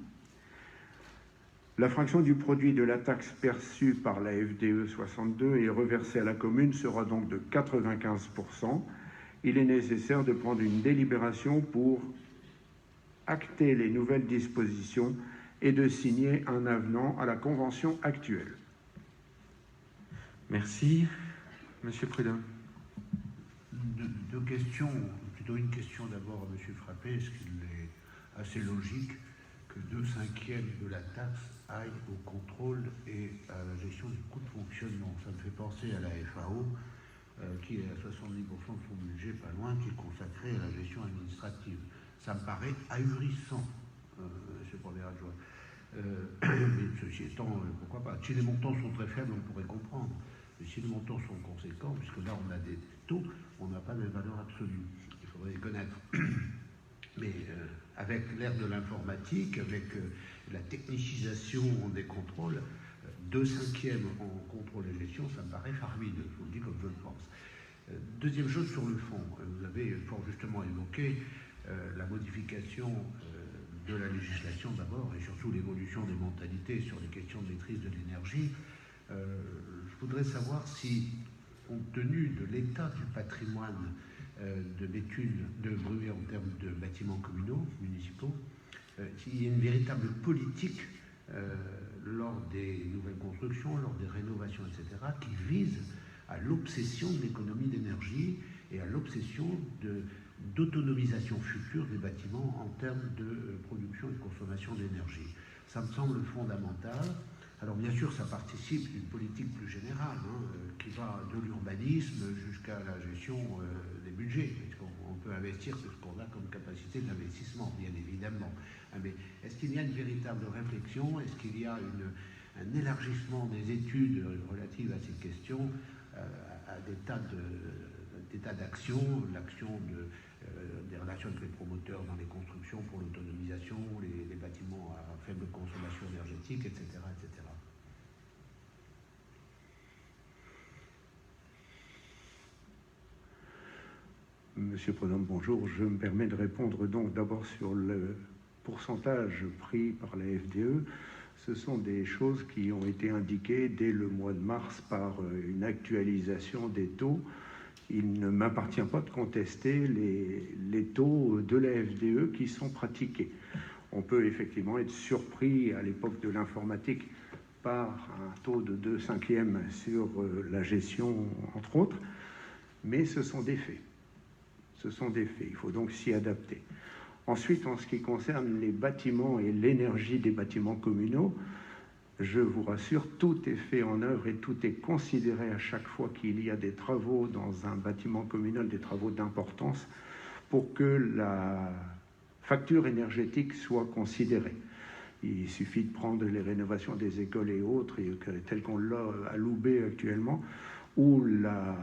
La fraction du produit de la taxe perçue par la FDE 62 et reversée à la commune sera donc de 95%. Il est nécessaire de prendre une délibération pour acter les nouvelles dispositions et de signer un avenant à la convention actuelle. Merci. Monsieur Prudhomme. Deux questions, plutôt une question d'abord à Monsieur Frappé. Est-ce qu'il est assez logique que 2/5 de la taxe aille au contrôle et à la gestion du coût de fonctionnement? Ça me fait penser à la FAO qui est à 70% de son budget, pas loin, qui est consacré à la gestion administrative. Ça me paraît ahurissant, M. le Premier adjoint. Mais ceci étant, pourquoi pas. Si les montants sont très faibles, on pourrait comprendre. Mais si les montants sont conséquents, puisque là on a des taux, on n'a pas de valeur absolue. Il faudrait les connaître. Mais avec l'ère de l'informatique, avec la technicisation des contrôles, 2/5 en contrôle et gestion, ça me paraît faramineux, je vous le dis comme je le pense. Deuxième chose sur le fond, vous avez fort justement évoqué la modification de la législation d'abord et surtout l'évolution des mentalités sur les questions de maîtrise de l'énergie. Je voudrais savoir si, compte tenu de l'état du patrimoine de Béthune, de Bruay en termes de bâtiments communaux, municipaux, s'il y a une véritable politique lors des nouvelles constructions, lors des rénovations, etc., qui vise à l'obsession de l'économie d'énergie et à l'obsession d'autonomisation future des bâtiments en termes de production et de consommation d'énergie. Ça me semble fondamental. Alors bien sûr, ça participe d'une politique plus générale, qui va de l'urbanisme jusqu'à la gestion des budgets. On peut investir ce qu'on a comme capacité d'investissement, bien évidemment. Mais est-ce qu'il y a une véritable réflexion? Est-ce qu'il y a un élargissement des études relatives à ces questions, à des tas d'actions, l'action des relations avec les promoteurs dans les constructions pour l'autonomisation, les bâtiments à faible consommation énergétique, etc., etc. Monsieur le Président, bonjour. Je me permets de répondre donc d'abord sur le pourcentage pris par la FDE. Ce sont des choses qui ont été indiquées dès le mois de mars par une actualisation des taux. Il ne m'appartient pas de contester les taux de la FDE qui sont pratiqués. On peut effectivement être surpris à l'époque de l'informatique par un taux de 2/5 sur la gestion, entre autres, mais ce sont des faits. Ce sont des faits, il faut donc s'y adapter. Ensuite, en ce qui concerne les bâtiments et l'énergie des bâtiments communaux, je vous rassure, tout est fait en œuvre et tout est considéré à chaque fois qu'il y a des travaux dans un bâtiment communal, des travaux d'importance, pour que la facture énergétique soit considérée. Il suffit de prendre les rénovations des écoles et autres, telles qu'on l'a à Loubet actuellement, où la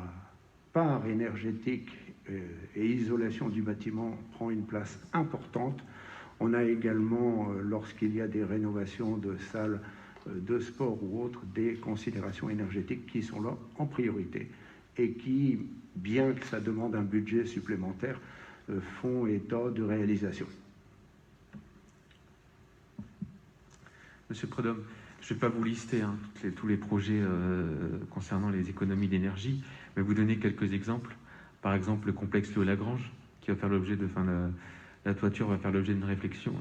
part énergétique et isolation du bâtiment prend une place importante. On a également, lorsqu'il y a des rénovations de salles de sport ou autres, des considérations énergétiques qui sont là en priorité et qui, bien que ça demande un budget supplémentaire, font état de réalisation. Monsieur Prudhomme, je ne vais pas vous lister tous les projets concernant les économies d'énergie, mais vous donner quelques exemples. Par exemple, le complexe Léo-Lagrange, qui va faire l'objet de... la toiture va faire l'objet d'une réflexion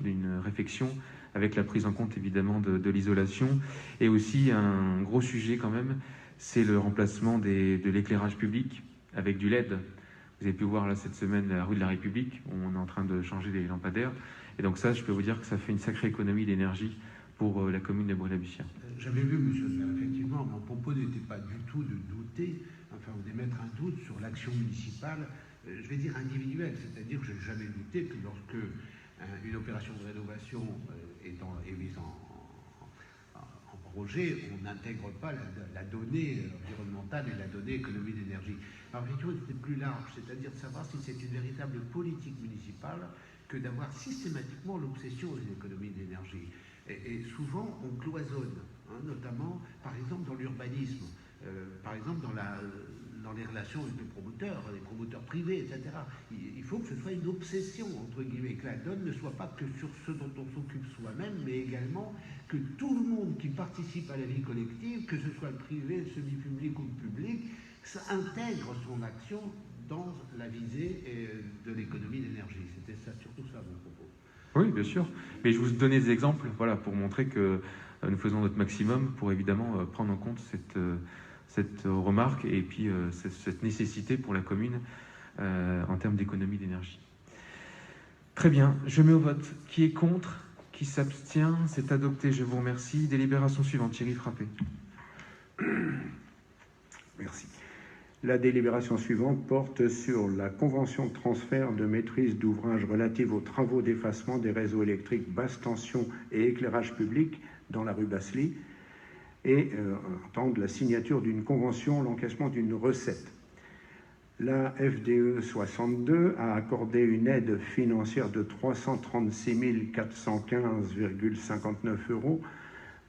avec la prise en compte évidemment de l'isolation. Et aussi un gros sujet quand même, c'est le remplacement de l'éclairage public avec du LED. Vous avez pu voir là cette semaine la rue de la République, où on est en train de changer les lampadaires. Et donc ça, je peux vous dire que ça fait une sacrée économie d'énergie pour la commune de Bruay-la-Bussière. J'avais vu, monsieur le maire, effectivement, mon propos n'était pas du tout de douter, enfin d'émettre un doute sur l'action municipale, je vais dire individuelle, c'est-à-dire que je n'ai jamais douté que lorsque une opération de rénovation est mise en projet, on n'intègre pas la donnée environnementale et la donnée économie d'énergie. Alors effectivement, c'était plus large, c'est-à-dire de savoir si c'est une véritable politique municipale que d'avoir systématiquement l'obsession d'une économie d'énergie. Et souvent, on cloisonne, notamment, par exemple, dans l'urbanisme, par exemple, dans les relations avec les promoteurs privés, etc. Il faut que ce soit une obsession, entre guillemets, que la donne ne soit pas que sur ce dont on s'occupe soi-même, mais également que tout le monde qui participe à la vie collective, que ce soit le privé, le semi-public ou le public, intègre son action dans la visée de l'économie d'énergie. C'était ça, surtout ça, mon propos. Oui, bien sûr. Mais je vous donne des exemples pour montrer que nous faisons notre maximum pour évidemment prendre en compte cette remarque et puis cette nécessité pour la commune en termes d'économie d'énergie. Très bien, je mets au vote. Qui est contre? Qui s'abstient? C'est adopté, je vous remercie. Délibération suivante, Thierry Frappé. Merci. La délibération suivante porte sur la convention de transfert de maîtrise d'ouvrage relative aux travaux d'effacement des réseaux électriques basse tension et éclairage public dans la rue Basely et entendre la signature d'une convention, l'encaissement d'une recette. La FDE 62 a accordé une aide financière de 336 415,59 €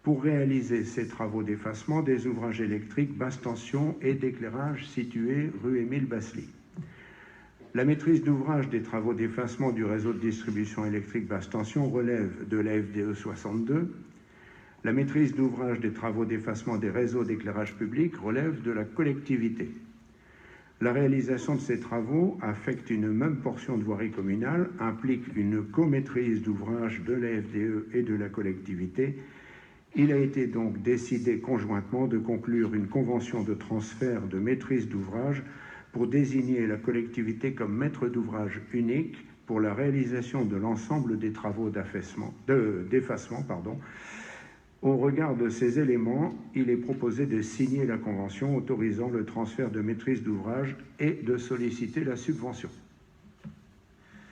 pour réaliser ces travaux d'effacement des ouvrages électriques basse tension et d'éclairage situés rue Émile Basely. La maîtrise d'ouvrage des travaux d'effacement du réseau de distribution électrique basse tension relève de la FDE 62. La maîtrise d'ouvrage des travaux d'effacement des réseaux d'éclairage public relève de la collectivité. La réalisation de ces travaux affecte une même portion de voirie communale, implique une comaîtrise d'ouvrage de la FDE et de la collectivité. Il a été donc décidé conjointement de conclure une convention de transfert de maîtrise d'ouvrage pour désigner la collectivité comme maître d'ouvrage unique pour la réalisation de l'ensemble des travaux d'effacement. Au regard de ces éléments, il est proposé de signer la convention autorisant le transfert de maîtrise d'ouvrage et de solliciter la subvention.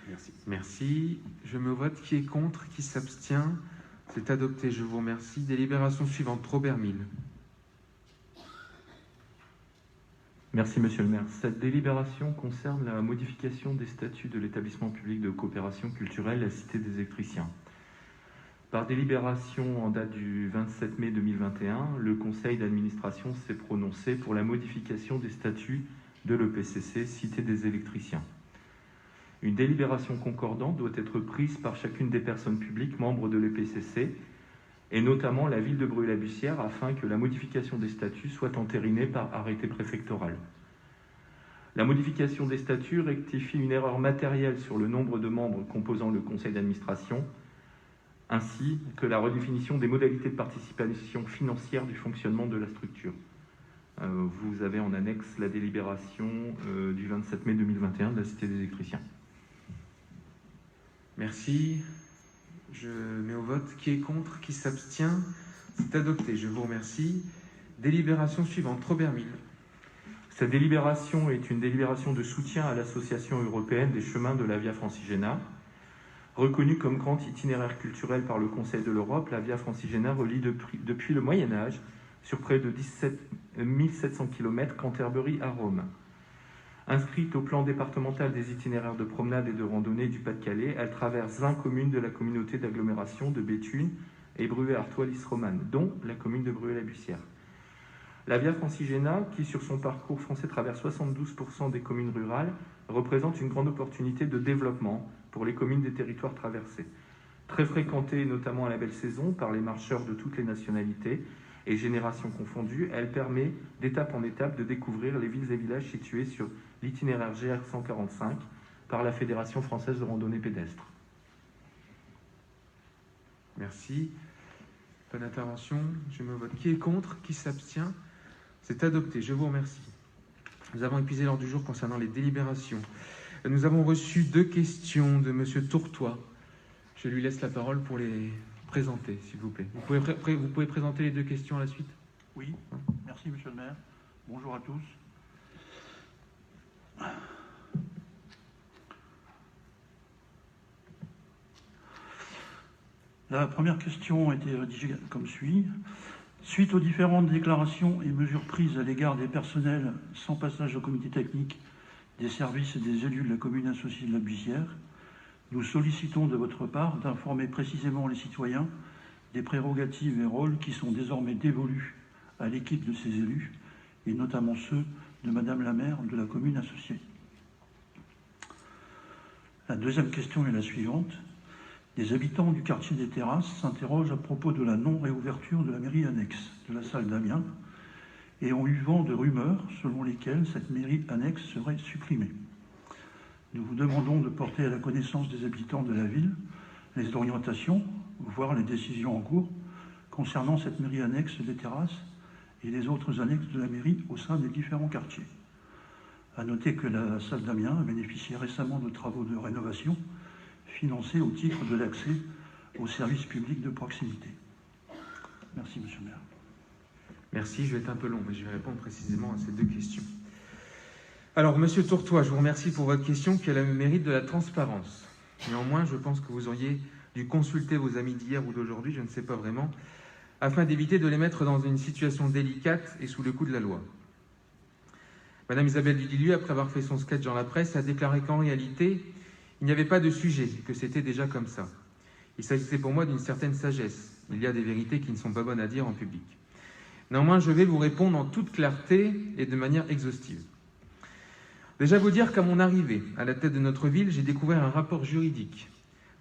Merci. Merci. Je me vote. Qui est contre? Qui s'abstient? C'est adopté. Je vous remercie. Délibération suivante. Robert Mille. Merci, Monsieur le maire. Cette délibération concerne la modification des statuts de l'établissement public de coopération culturelle La Cité des Électriciens. Par délibération en date du 27 mai 2021, le conseil d'administration s'est prononcé pour la modification des statuts de l'EPCC Cité des Électriciens. Une délibération concordante doit être prise par chacune des personnes publiques membres de l'EPCC, et notamment la ville de Bruay-la-Bussière, afin que la modification des statuts soit entérinée par arrêté préfectoral. La modification des statuts rectifie une erreur matérielle sur le nombre de membres composant le conseil d'administration, ainsi que la redéfinition des modalités de participation financière du fonctionnement de la structure. Vous avez en annexe la délibération du 27 mai 2021 de la Cité des Électriciens. Merci. Je mets au vote. Qui est contre? Qui s'abstient? C'est adopté. Je vous remercie. Délibération suivante. Robert Mille. Cette délibération est une délibération de soutien à l'Association européenne des chemins de la Via Francigena. Reconnue comme grand itinéraire culturel par le Conseil de l'Europe, la Via Francigena relie depuis le Moyen-Âge, sur près de 17 700 km, Canterbury à Rome. Inscrite au plan départemental des itinéraires de promenade et de randonnée du Pas-de-Calais, elle traverse 20 communes de la communauté d'agglomération de Béthune et Bruay-Artois-Lys-Romane, dont la commune de Bruay-la-Bussière. La Via Francigena, qui sur son parcours français traverse 72% des communes rurales, représente une grande opportunité de développement pour les communes des territoires traversés. Très fréquentée, notamment à la belle saison, par les marcheurs de toutes les nationalités et générations confondues, elle permet d'étape en étape de découvrir les villes et villages situés sur l'itinéraire GR 145 par la Fédération française de randonnée pédestre. Merci. Bonne intervention. Je me vote. Qui est contre? Qui s'abstient? C'est adopté. Je vous remercie. Nous avons épuisé l'ordre du jour concernant les délibérations. Nous avons reçu 2 questions de M. Tourtois. Je lui laisse la parole pour les présenter, s'il vous plaît. Vous pouvez présenter les 2 questions à la suite? Oui, merci Monsieur le maire. Bonjour à tous. La première question a été rédigée comme suit. Suite aux différentes déclarations et mesures prises à l'égard des personnels sans passage au comité technique, des services et des élus de la commune associée de la Bussière, nous sollicitons de votre part d'informer précisément les citoyens des prérogatives et rôles qui sont désormais dévolus à l'équipe de ces élus, et notamment ceux de Madame la maire de la commune associée. La deuxième question est la suivante. Des habitants du quartier des Terrasses s'interrogent à propos de la non-réouverture de la mairie annexe de la salle d'Amiens et ont eu vent de rumeurs selon lesquelles cette mairie annexe serait supprimée. Nous vous demandons de porter à la connaissance des habitants de la ville les orientations, voire les décisions en cours concernant cette mairie annexe des Terrasses et les autres annexes de la mairie au sein des différents quartiers. À noter que la salle d'Amiens a bénéficié récemment de travaux de rénovation financés au titre de l'accès aux services publics de proximité. Merci, Monsieur le maire. Merci, je vais être un peu long, mais je vais répondre précisément à ces 2 questions. Alors, Monsieur Tourtois, je vous remercie pour votre question qui a le mérite de la transparence. Néanmoins, je pense que vous auriez dû consulter vos amis d'hier ou d'aujourd'hui, je ne sais pas vraiment, afin d'éviter de les mettre dans une situation délicate et sous le coup de la loi. Madame Isabelle Dudilieu, après avoir fait son sketch dans la presse, a déclaré qu'en réalité, il n'y avait pas de sujet, que c'était déjà comme ça. Il s'agissait pour moi d'une certaine sagesse. Il y a des vérités qui ne sont pas bonnes à dire en public. Néanmoins, je vais vous répondre en toute clarté et de manière exhaustive. Déjà vous dire qu'à mon arrivée à la tête de notre ville, j'ai découvert un rapport juridique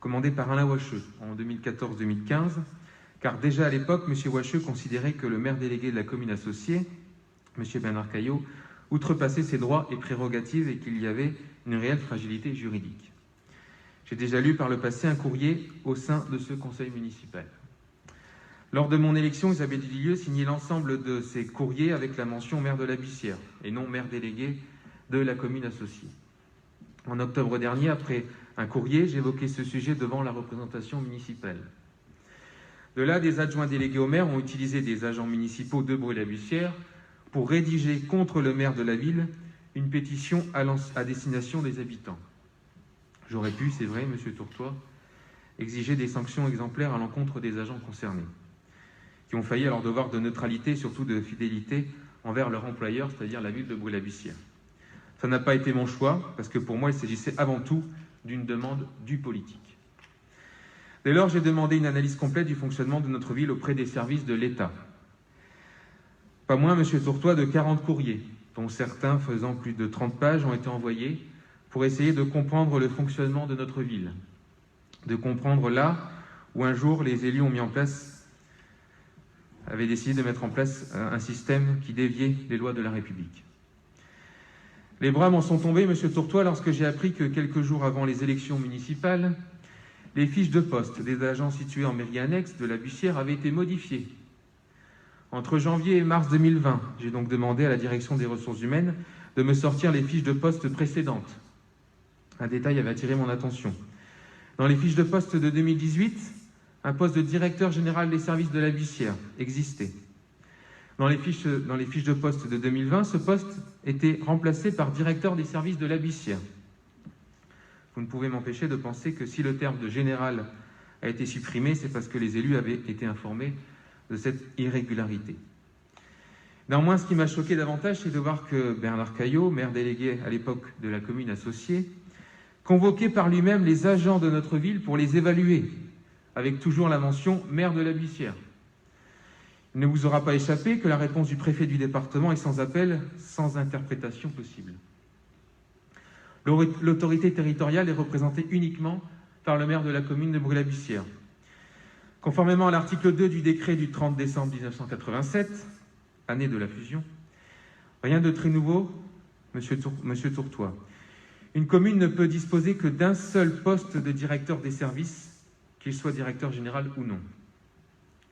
commandé par Alain Wacheux en 2014-2015, car déjà à l'époque, M. Wacheux considérait que le maire délégué de la commune associée, M. Bernard Caillot, outrepassait ses droits et prérogatives et qu'il y avait une réelle fragilité juridique. J'ai déjà lu par le passé un courrier au sein de ce conseil municipal. Lors de mon élection, Isabelle Dudilieu signait l'ensemble de ces courriers avec la mention maire de la Bussière et non maire délégué de la commune associée. En octobre dernier, après un courrier, j'évoquais ce sujet devant la représentation municipale. De là, des adjoints délégués au maire ont utilisé des agents municipaux de Bruay-la-Bussière pour rédiger contre le maire de la ville une pétition à destination des habitants. J'aurais pu, c'est vrai, Monsieur Tourtois, exiger des sanctions exemplaires à l'encontre des agents concernés, qui ont failli à leur devoir de neutralité et surtout de fidélité envers leur employeur, c'est-à-dire la ville de Bruay-la-Bussière. Ça n'a pas été mon choix, parce que pour moi, il s'agissait avant tout d'une demande du politique. Dès lors, j'ai demandé une analyse complète du fonctionnement de notre ville auprès des services de l'État. Pas moins, Monsieur Tourtois, de 40 courriers, dont certains faisant plus de 30 pages, ont été envoyés pour essayer de comprendre le fonctionnement de notre ville, de comprendre là où un jour les élus avaient décidé de mettre en place un système qui déviait les lois de la République. Les bras m'en sont tombés, Monsieur Tourtois, lorsque j'ai appris que quelques jours avant les élections municipales, les fiches de poste des agents situés en mairie annexe de la Bussière avaient été modifiées. Entre janvier et mars 2020, j'ai donc demandé à la direction des ressources humaines de me sortir les fiches de poste précédentes. Un détail avait attiré mon attention. Dans les fiches de poste de 2018, un poste de directeur général des services de la Bussière existait. Dans les fiches de poste de 2020, ce poste était remplacé par directeur des services de la Bussière. Vous ne pouvez m'empêcher de penser que si le terme de général a été supprimé, c'est parce que les élus avaient été informés de cette irrégularité. Néanmoins, ce qui m'a choqué davantage, c'est de voir que Bernard Caillot, maire délégué à l'époque de la commune associée, convoquait par lui-même les agents de notre ville pour les évaluer, avec toujours la mention maire de la Bussière. Il ne vous aura pas échappé que la réponse du préfet du département est sans appel, sans interprétation possible. L'autorité territoriale est représentée uniquement par le maire de la commune de Bruay-la-Bussière. Conformément à l'article 2 du décret du 30 décembre 1987, année de la fusion, rien de très nouveau, Monsieur Tourtois. Une commune ne peut disposer que d'un seul poste de directeur des services, qu'il soit directeur général ou non.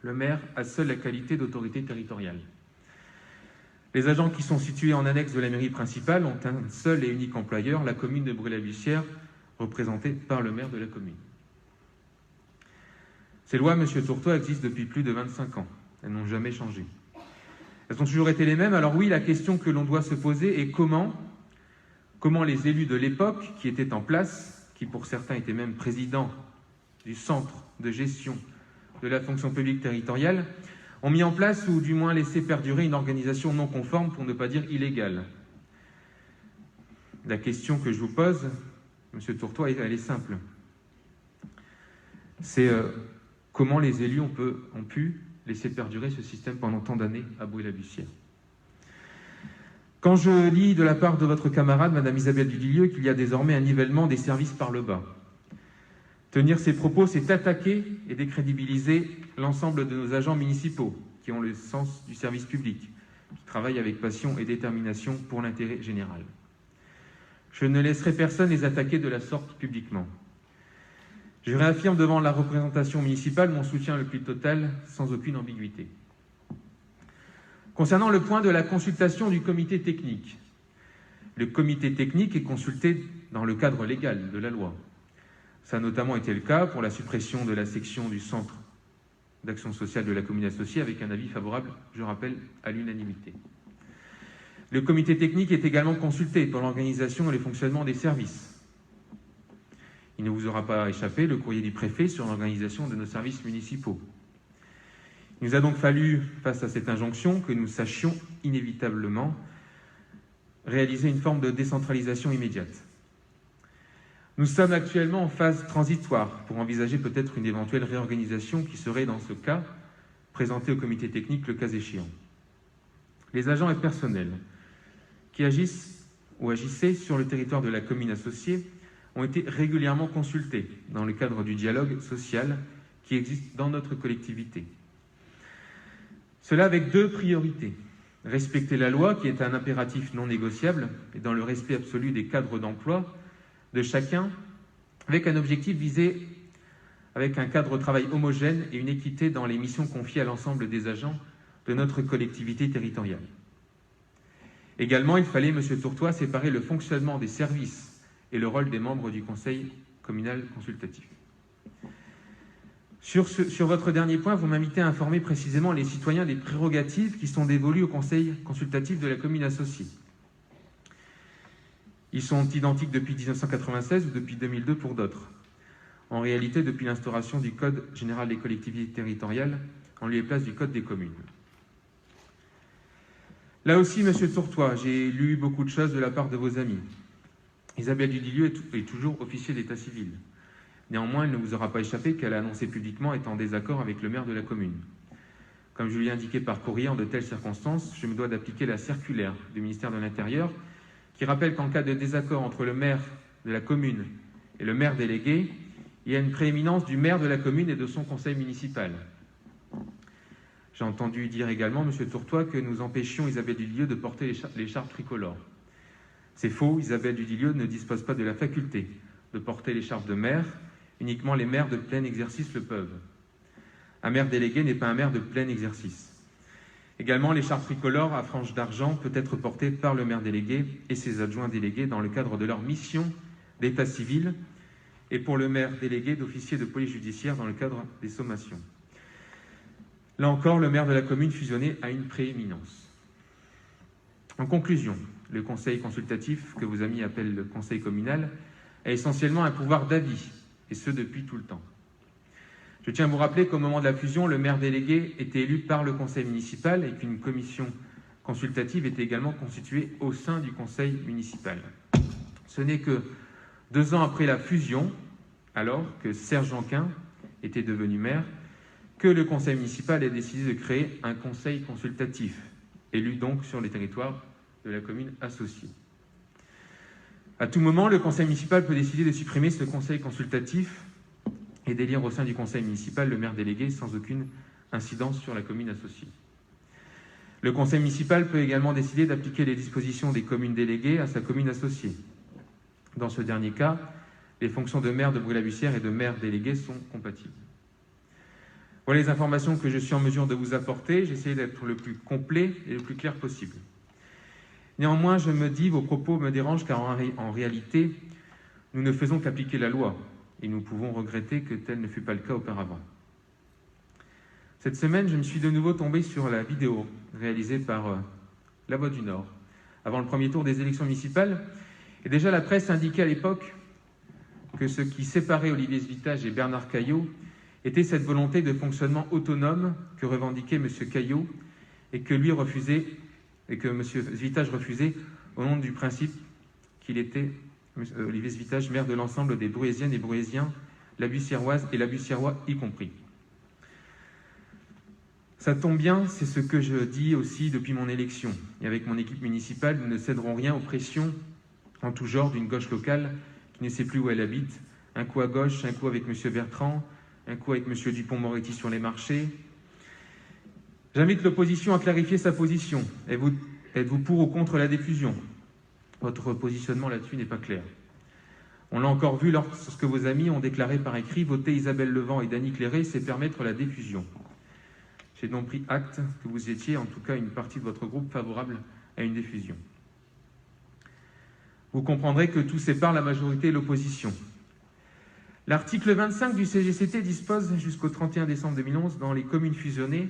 Le maire a seul la qualité d'autorité territoriale. Les agents qui sont situés en annexe de la mairie principale ont un seul et unique employeur, la commune de Bruay-la-Bussière, représentée par le maire de la commune. Ces lois, Monsieur Tourtois, existent depuis plus de 25 ans. Elles n'ont jamais changé. Elles ont toujours été les mêmes. Alors oui, la question que l'on doit se poser est comment les élus de l'époque, qui étaient en place, qui pour certains étaient même présidents du centre de gestion de la fonction publique territoriale, ont mis en place ou du moins laissé perdurer une organisation non conforme, pour ne pas dire illégale. La question que je vous pose, Monsieur Tourtois, elle est simple. C'est comment les élus ont pu laisser perdurer ce système pendant tant d'années à Bruay-la-Bussière. Quand je lis de la part de votre camarade, Madame Isabelle Dudilieu, qu'il y a désormais un nivellement des services par le bas, tenir ces propos, c'est attaquer et décrédibiliser l'ensemble de nos agents municipaux qui ont le sens du service public, qui travaillent avec passion et détermination pour l'intérêt général. Je ne laisserai personne les attaquer de la sorte publiquement. Je réaffirme devant la représentation municipale mon soutien le plus total, sans aucune ambiguïté. Concernant le point de la consultation du comité technique, le comité technique est consulté dans le cadre légal de la loi. Ça a notamment été le cas pour la suppression de la section du centre d'action sociale de la commune associée avec un avis favorable, je rappelle, à l'unanimité. Le comité technique est également consulté pour l'organisation et le fonctionnement des services. Il ne vous aura pas échappé le courrier du préfet sur l'organisation de nos services municipaux. Il nous a donc fallu, face à cette injonction, que nous sachions inévitablement réaliser une forme de décentralisation immédiate. Nous sommes actuellement en phase transitoire pour envisager peut-être une éventuelle réorganisation qui serait, dans ce cas, présentée au comité technique le cas échéant. Les agents et personnels qui agissent ou agissaient sur le territoire de la commune associée ont été régulièrement consultés dans le cadre du dialogue social qui existe dans notre collectivité. Cela avec deux priorités. Respecter la loi, qui est un impératif non négociable, et dans le respect absolu des cadres d'emploi de chacun, avec un objectif visé avec un cadre de travail homogène et une équité dans les missions confiées à l'ensemble des agents de notre collectivité territoriale. Également, il fallait, Monsieur Tourtois, séparer le fonctionnement des services et le rôle des membres du conseil communal consultatif. Sur votre dernier point, vous m'invitez à informer précisément les citoyens des prérogatives qui sont dévolues au conseil consultatif de la commune associée. Ils sont identiques depuis 1996 ou depuis 2002 pour d'autres. En réalité, depuis l'instauration du Code général des collectivités territoriales, en lieu et place du Code des communes. Là aussi, Monsieur Tourtois, j'ai lu beaucoup de choses de la part de vos amis. Isabelle Dudilieu est toujours officier d'état civil. Néanmoins, il ne vous aura pas échappé qu'elle a annoncé publiquement être en désaccord avec le maire de la commune. Comme je lui ai indiqué par courrier, en de telles circonstances, je me dois d'appliquer la circulaire du ministère de l'Intérieur qui rappelle qu'en cas de désaccord entre le maire de la commune et le maire délégué, il y a une prééminence du maire de la commune et de son conseil municipal. J'ai entendu dire également, Monsieur Tourtois, que nous empêchions Isabelle Dudilieu de porter l'écharpe tricolore. C'est faux, Isabelle Dudilieu ne dispose pas de la faculté de porter l'écharpe de maire, uniquement les maires de plein exercice le peuvent. Un maire délégué n'est pas un maire de plein exercice. Également, l'écharpe tricolore à franges d'argent peut être portée par le maire délégué et ses adjoints délégués dans le cadre de leur mission d'état civil et pour le maire délégué d'officier de police judiciaire dans le cadre des sommations. Là encore, le maire de la commune fusionnée a une prééminence. En conclusion, le conseil consultatif, que vos amis appellent le conseil communal, a essentiellement un pouvoir d'avis, et ce depuis tout le temps. Je tiens à vous rappeler qu'au moment de la fusion, le maire délégué était élu par le conseil municipal et qu'une commission consultative était également constituée au sein du conseil municipal. Ce n'est que 2 ans après la fusion, alors que Serge Janquin était devenu maire, que le conseil municipal a décidé de créer un conseil consultatif, élu donc sur les territoires de la commune associée. À tout moment, le conseil municipal peut décider de supprimer ce conseil consultatif et d'élire au sein du conseil municipal le maire délégué sans aucune incidence sur la commune associée. Le conseil municipal peut également décider d'appliquer les dispositions des communes déléguées à sa commune associée. Dans ce dernier cas, les fonctions de maire de Bruy-la-Bussière et de maire délégué sont compatibles. Voilà les informations que je suis en mesure de vous apporter. J'ai essayé d'être le plus complet et le plus clair possible. Néanmoins, je me dis, vos propos me dérangent car en réalité, nous ne faisons qu'appliquer la loi et nous pouvons regretter que tel ne fut pas le cas auparavant. Cette semaine, je me suis de nouveau tombé sur la vidéo réalisée par La Voix du Nord avant le premier tour des élections municipales. Et déjà, la presse indiquait à l'époque que ce qui séparait Olivier Svitage et Bernard Caillot était cette volonté de fonctionnement autonome que revendiquait M. Caillot et que lui refusait, et que M. Svitage refusait au nom du principe qu'il était, Olivier Svitage, maire de l'ensemble des Bruésiennes et Bruésiens, la Bussiéroise et la Bussiérois y compris. Ça tombe bien, c'est ce que je dis aussi depuis mon élection. Et avec mon équipe municipale, nous ne céderons rien aux pressions en tout genre d'une gauche locale qui ne sait plus où elle habite. Un coup à gauche, un coup avec M. Bertrand, un coup avec M. Dupond-Moretti sur les marchés. J'invite l'opposition à clarifier sa position. Êtes-vous pour ou contre la diffusion? Votre positionnement là-dessus n'est pas clair. On l'a encore vu lorsque vos amis ont déclaré par écrit « Voter Isabelle Levent et Dany Cléré, c'est permettre la diffusion ». J'ai donc pris acte que vous étiez, en tout cas une partie de votre groupe, favorable à une diffusion. Vous comprendrez que tout sépare la majorité et l'opposition. L'article 25 du CGCT dispose jusqu'au 31 décembre 2011 dans les communes fusionnées,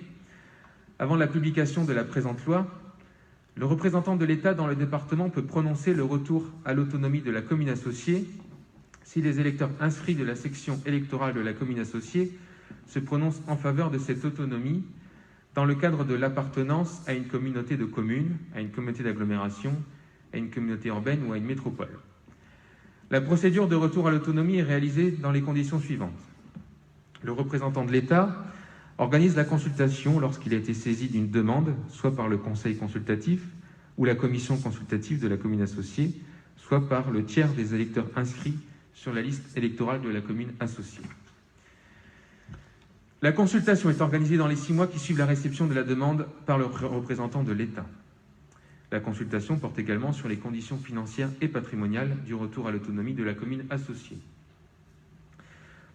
avant la publication de la présente loi, le représentant de l'État dans le département peut prononcer le retour à l'autonomie de la commune associée si les électeurs inscrits de la section électorale de la commune associée se prononcent en faveur de cette autonomie dans le cadre de l'appartenance à une communauté de communes, à une communauté d'agglomération, à une communauté urbaine ou à une métropole. La procédure de retour à l'autonomie est réalisée dans les conditions suivantes. Le représentant de l'État organise la consultation lorsqu'il a été saisi d'une demande, soit par le conseil consultatif ou la commission consultative de la commune associée, soit par le tiers des électeurs inscrits sur la liste électorale de la commune associée. La consultation est organisée dans les 6 mois qui suivent la réception de la demande par le représentant de l'État. La consultation porte également sur les conditions financières et patrimoniales du retour à l'autonomie de la commune associée.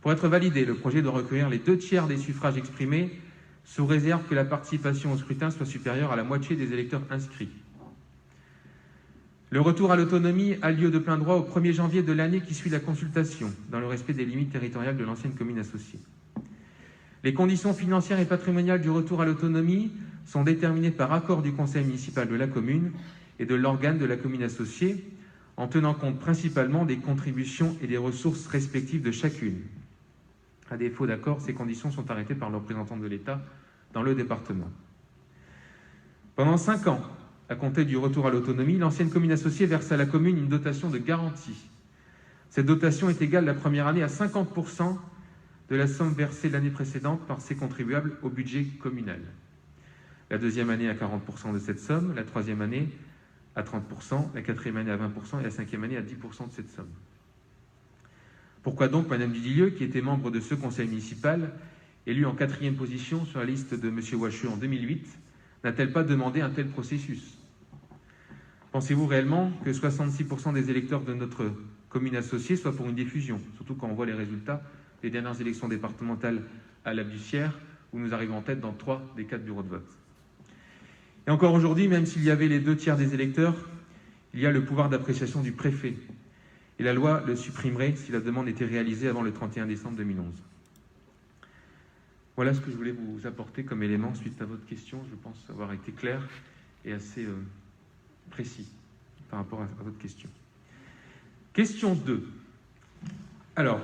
Pour être validé, le projet doit recueillir les 2/3 des suffrages exprimés, sous réserve que la participation au scrutin soit supérieure à la moitié des électeurs inscrits. Le retour à l'autonomie a lieu de plein droit au 1er janvier de l'année qui suit la consultation, dans le respect des limites territoriales de l'ancienne commune associée. Les conditions financières et patrimoniales du retour à l'autonomie sont déterminées par accord du conseil municipal de la commune et de l'organe de la commune associée, en tenant compte principalement des contributions et des ressources respectives de chacune. À défaut d'accord, ces conditions sont arrêtées par le représentant de l'État dans le département. Pendant 5 ans, à compter du retour à l'autonomie, l'ancienne commune associée verse à la commune une dotation de garantie. Cette dotation est égale la première année à 50% de la somme versée l'année précédente par ses contribuables au budget communal. La deuxième année à 40% de cette somme, la troisième année à 30%, la quatrième année à 20% et la cinquième année à 10% de cette somme. Pourquoi donc Madame Dudilieu, qui était membre de ce conseil municipal, élue en 4e position sur la liste de M. Wacheux en 2008, n'a-t-elle pas demandé un tel processus? Pensez-vous réellement que 66% des électeurs de notre commune associée soient pour une diffusion, surtout quand on voit les résultats des dernières élections départementales à la Bussière, où nous arrivons en tête dans 3 des 4 bureaux de vote? Et encore aujourd'hui, même s'il y avait les 2/3 des électeurs, il y a le pouvoir d'appréciation du préfet. Et la loi le supprimerait si la demande était réalisée avant le 31 décembre 2011. Voilà ce que je voulais vous apporter comme élément suite à votre question. Je pense avoir été clair et assez précis par rapport à votre question. Question 2. Alors,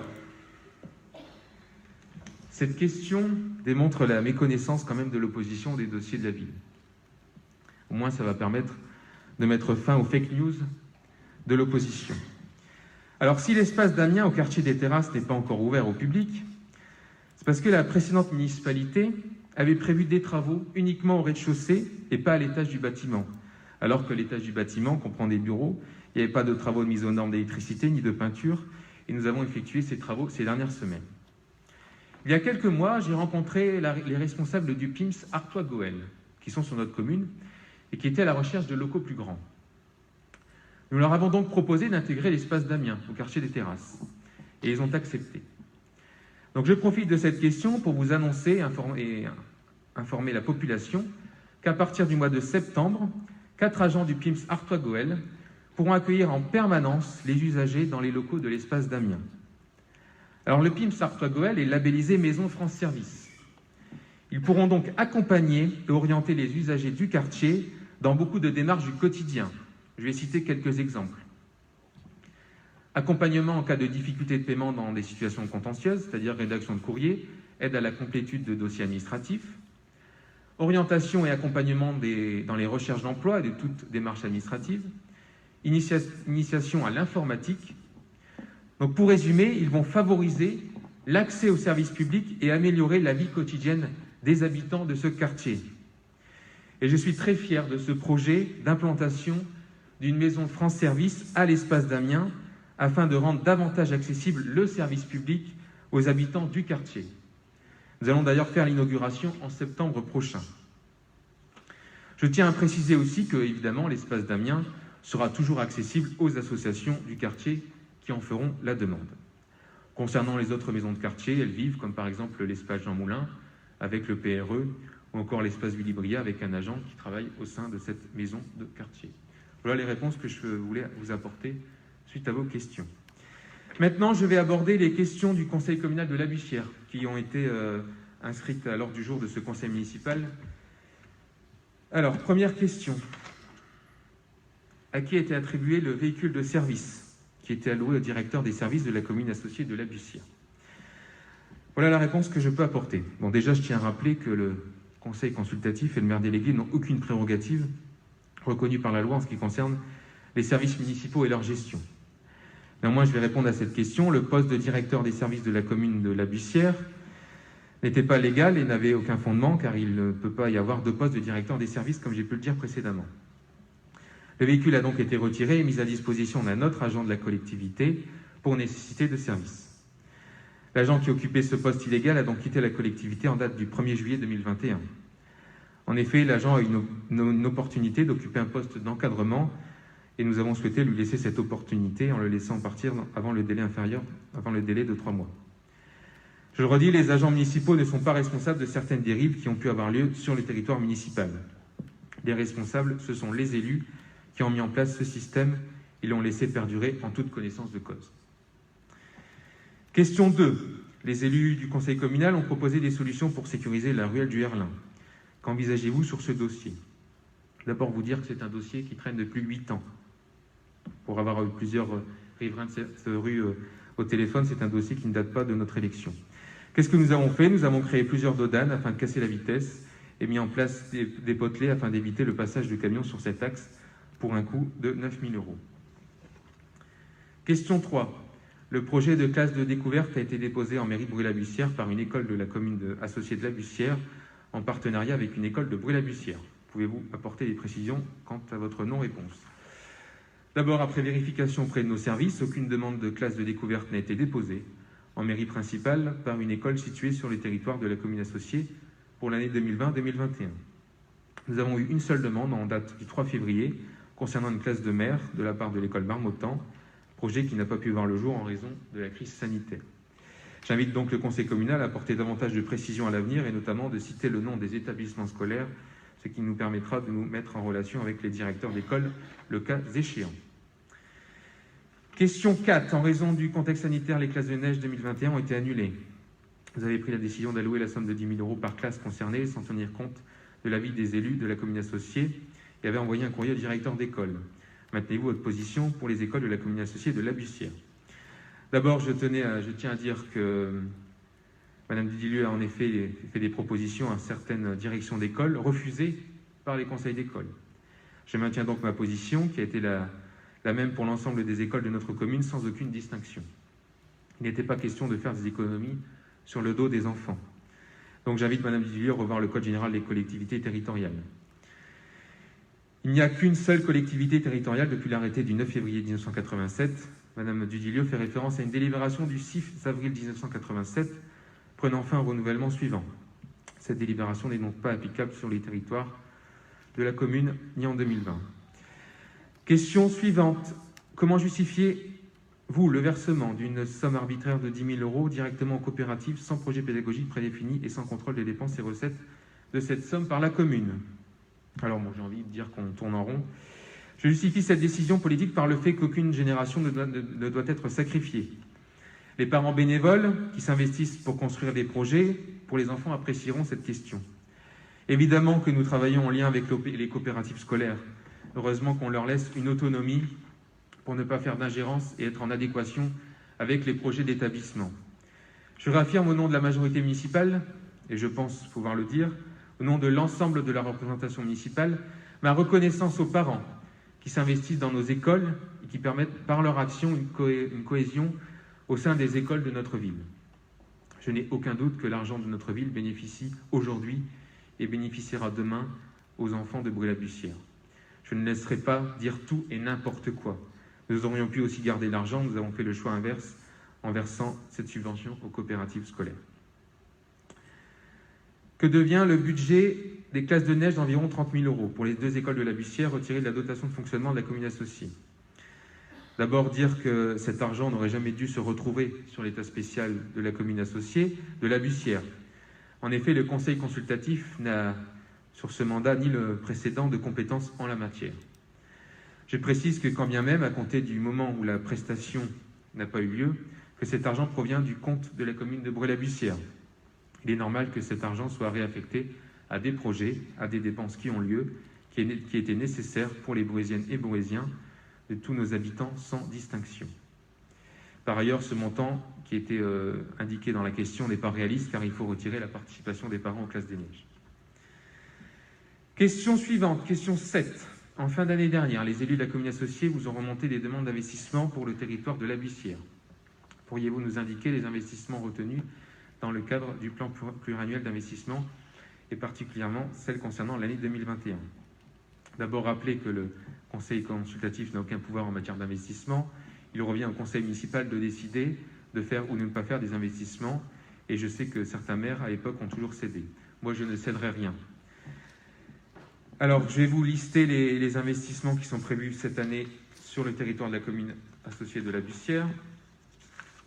cette question démontre la méconnaissance quand même de l'opposition des dossiers de la ville. Au moins, ça va permettre de mettre fin aux fake news de l'opposition. Alors, si l'espace d'Amiens au quartier des Terrasses n'est pas encore ouvert au public, c'est parce que la précédente municipalité avait prévu des travaux uniquement au rez-de-chaussée et pas à l'étage du bâtiment. Alors que l'étage du bâtiment comprend des bureaux, il n'y avait pas de travaux de mise aux normes d'électricité ni de peinture, et nous avons effectué ces travaux ces dernières semaines. Il y a quelques mois, j'ai rencontré les responsables du PIMS Artois-Gohel, qui sont sur notre commune, et qui étaient à la recherche de locaux plus grands. Nous leur avons donc proposé d'intégrer l'espace d'Amiens, au quartier des Terrasses, et ils ont accepté. Donc je profite de cette question pour vous annoncer et informer la population qu'à partir du mois de septembre, 4 agents du PIMS Artois-Gohel pourront accueillir en permanence les usagers dans les locaux de l'espace d'Amiens. Alors le PIMS Artois-Gohel est labellisé Maison France Service. Ils pourront donc accompagner et orienter les usagers du quartier dans beaucoup de démarches du quotidien. Je vais citer quelques exemples. Accompagnement en cas de difficulté de paiement dans des situations contentieuses, c'est-à-dire rédaction de courrier, aide à la complétude de dossiers administratifs, orientation et accompagnement dans les recherches d'emploi et de toute démarche administrative, initiation à l'informatique. Donc pour résumer, ils vont favoriser l'accès aux services publics et améliorer la vie quotidienne des habitants de ce quartier. Et je suis très fier de ce projet d'implantation d'une maison France Service à l'espace d'Amiens, afin de rendre davantage accessible le service public aux habitants du quartier. Nous allons d'ailleurs faire l'inauguration en septembre prochain. Je tiens à préciser aussi que, évidemment, l'espace d'Amiens sera toujours accessible aux associations du quartier qui en feront la demande. Concernant les autres maisons de quartier, elles vivent, comme par exemple l'espace Jean Moulin avec le PRE, ou encore l'espace Willy-Bria avec un agent qui travaille au sein de cette maison de quartier. Voilà les réponses que je voulais vous apporter suite à vos questions. Maintenant, je vais aborder les questions du conseil communal de la Bussière qui ont été inscrites à l'ordre du jour de ce conseil municipal. Alors, première question. à qui a été attribué le véhicule de service qui était alloué au directeur des services de la commune associée de La Bussière? Voilà la réponse que je peux apporter. Bon, déjà, je tiens à rappeler que le conseil consultatif et le maire délégué n'ont aucune prérogative reconnue par la loi en ce qui concerne les services municipaux et leur gestion. Néanmoins, je vais répondre à cette question. Le poste de directeur des services de la commune de La Bussière n'était pas légal et n'avait aucun fondement, car il ne peut pas y avoir deux postes de directeur des services, comme j'ai pu le dire précédemment. Le véhicule a donc été retiré et mis à disposition d'un autre agent de la collectivité pour nécessité de service. L'agent qui occupait ce poste illégal a donc quitté la collectivité en date du 1er juillet 2021. En effet, l'agent a eu une opportunité d'occuper un poste d'encadrement et nous avons souhaité lui laisser cette opportunité en le laissant partir avant le délai de 3 mois. Je le redis, les agents municipaux ne sont pas responsables de certaines dérives qui ont pu avoir lieu sur le territoire municipal. Les responsables, ce sont les élus qui ont mis en place ce système et l'ont laissé perdurer en toute connaissance de cause. Question 2. Les élus du conseil communal ont proposé des solutions pour sécuriser la ruelle du Herlin. Qu'envisagez-vous sur ce dossier? D'abord, vous dire que c'est un dossier qui traîne depuis 8 ans. Pour avoir eu plusieurs riverains de cette rue au téléphone, c'est un dossier qui ne date pas de notre élection. Qu'est-ce que nous avons fait? Nous avons créé plusieurs dodanes afin de casser la vitesse et mis en place des potelets afin d'éviter le passage de camions sur cet axe pour un coût de 9 000 €. Question 3. Le projet de classe de découverte a été déposé en mairie de Bruy-la-Bussière par une école de la commune associée de La Bussière en partenariat avec une école de Bruy-la-Bussière. Pouvez-vous apporter des précisions quant à votre non-réponse? D'abord, après vérification auprès de nos services, aucune demande de classe de découverte n'a été déposée en mairie principale par une école située sur le territoire de la commune associée pour l'année 2020-2021. Nous avons eu une seule demande en date du 3 février concernant une classe de mer de la part de l'école Marmottan, projet qui n'a pas pu voir le jour en raison de la crise sanitaire. J'invite donc le conseil communal à apporter davantage de précisions à l'avenir et notamment de citer le nom des établissements scolaires, ce qui nous permettra de nous mettre en relation avec les directeurs d'école, le cas échéant. Question 4. En raison du contexte sanitaire, les classes de neige 2021 ont été annulées. Vous avez pris la décision d'allouer la somme de 10 000 € par classe concernée sans tenir compte de l'avis des élus de la commune associée et avez envoyé un courrier au directeur d'école. Maintenez-vous votre position pour les écoles de la commune associée de La Bussière? D'abord, je tiens à dire que Madame Dudilieu a en effet fait des propositions à certaines directions d'école refusées par les conseils d'école. Je maintiens donc ma position qui a été la même pour l'ensemble des écoles de notre commune sans aucune distinction. Il n'était pas question de faire des économies sur le dos des enfants. Donc j'invite Madame Dudilieu à revoir le Code général des collectivités territoriales. Il n'y a qu'une seule collectivité territoriale depuis l'arrêté du 9 février 1987. Madame Dudilieu fait référence à une délibération du 6 avril 1987 prenant fin au renouvellement suivant. Cette délibération n'est donc pas applicable sur les territoires de la commune ni en 2020. Question suivante. Comment justifiez-vous le versement d'une somme arbitraire de 10 000 € directement aux coopératives sans projet pédagogique prédéfini et sans contrôle des dépenses et recettes de cette somme par la commune? Alors bon, j'ai envie de dire qu'on tourne en rond. Je justifie cette décision politique par le fait qu'aucune génération ne doit être sacrifiée. Les parents bénévoles qui s'investissent pour construire des projets pour les enfants apprécieront cette question. Évidemment que nous travaillons en lien avec les coopératives scolaires. Heureusement qu'on leur laisse une autonomie pour ne pas faire d'ingérence et être en adéquation avec les projets d'établissement. Je réaffirme au nom de la majorité municipale, et je pense pouvoir le dire, au nom de l'ensemble de la représentation municipale, ma reconnaissance aux parents qui s'investissent dans nos écoles et qui permettent par leur action une cohésion au sein des écoles de notre ville. Je n'ai aucun doute que l'argent de notre ville bénéficie aujourd'hui et bénéficiera demain aux enfants de Bruy-la-Bussière. Je ne laisserai pas dire tout et n'importe quoi. Nous aurions pu aussi garder l'argent, nous avons fait le choix inverse en versant cette subvention aux coopératives scolaires. Que devient le budget des classes de neige d'environ 30 000 € pour les 2 écoles de La Bussière retirées de la dotation de fonctionnement de la commune associée? D'abord dire que cet argent n'aurait jamais dû se retrouver sur l'état spécial de la commune associée de La Bussière. En effet, le conseil consultatif n'a sur ce mandat ni le précédent de compétences en la matière. Je précise que quand bien même, à compter du moment où la prestation n'a pas eu lieu, que cet argent provient du compte de la commune de Bruy-la-Bussière. Il est normal que cet argent soit réaffecté à des projets, à des dépenses qui ont lieu qui était nécessaire pour les Brouésiennes et Brouésiens, de tous nos habitants sans distinction. Par ailleurs, ce montant qui était indiqué dans la question n'est pas réaliste car il faut retirer la participation des parents aux classes des neiges. Question suivante, question 7. En fin d'année dernière, les élus de la commune associée vous ont remonté des demandes d'investissement pour le territoire de la Buissière. Pourriez-vous nous indiquer les investissements retenus dans le cadre du plan pluriannuel d'investissement et particulièrement celles concernant l'année 2021 ? D'abord, rappeler que le conseil consultatif n'a aucun pouvoir en matière d'investissement. Il revient au conseil municipal de décider de faire ou de ne pas faire des investissements. Et je sais que certains maires, à l'époque, ont toujours cédé. Moi, je ne céderai rien. Alors, je vais vous lister les investissements qui sont prévus cette année sur le territoire de la commune associée de la Buissière.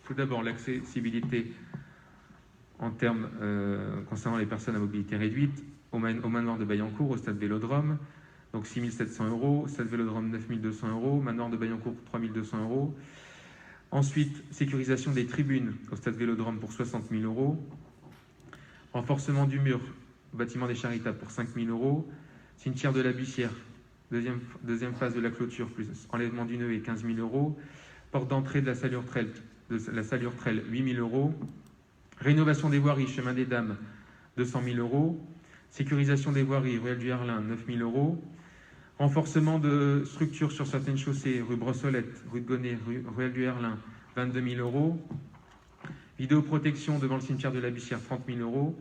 Tout d'abord, l'accessibilité en termes concernant les personnes à mobilité réduite au manoir de Bayancourt, au stade Vélodrome. Donc 6 700 €, stade Vélodrome 9 200 €, manoir de Bayancourt 3 200 €. Ensuite, sécurisation des tribunes au stade Vélodrome pour 60 000 €. Renforcement du mur au bâtiment des Charitables pour 5 000 €. Cimetière de la Buissière, deuxième phase de la clôture, plus enlèvement du nœud et 15 000 €. Porte d'entrée de la salle Urtrel, 8 000 €. Rénovation des voiries, chemin des Dames, 200 000 €. Sécurisation des voiries, ruelle du Harlin, 9 000 €. Renforcement de structures sur certaines chaussées, rue Brossolette, rue de Gonnet, ruelle du Harlin, 22 000 €. Vidéoprotection devant le cimetière de la Buissière, 30 000 €.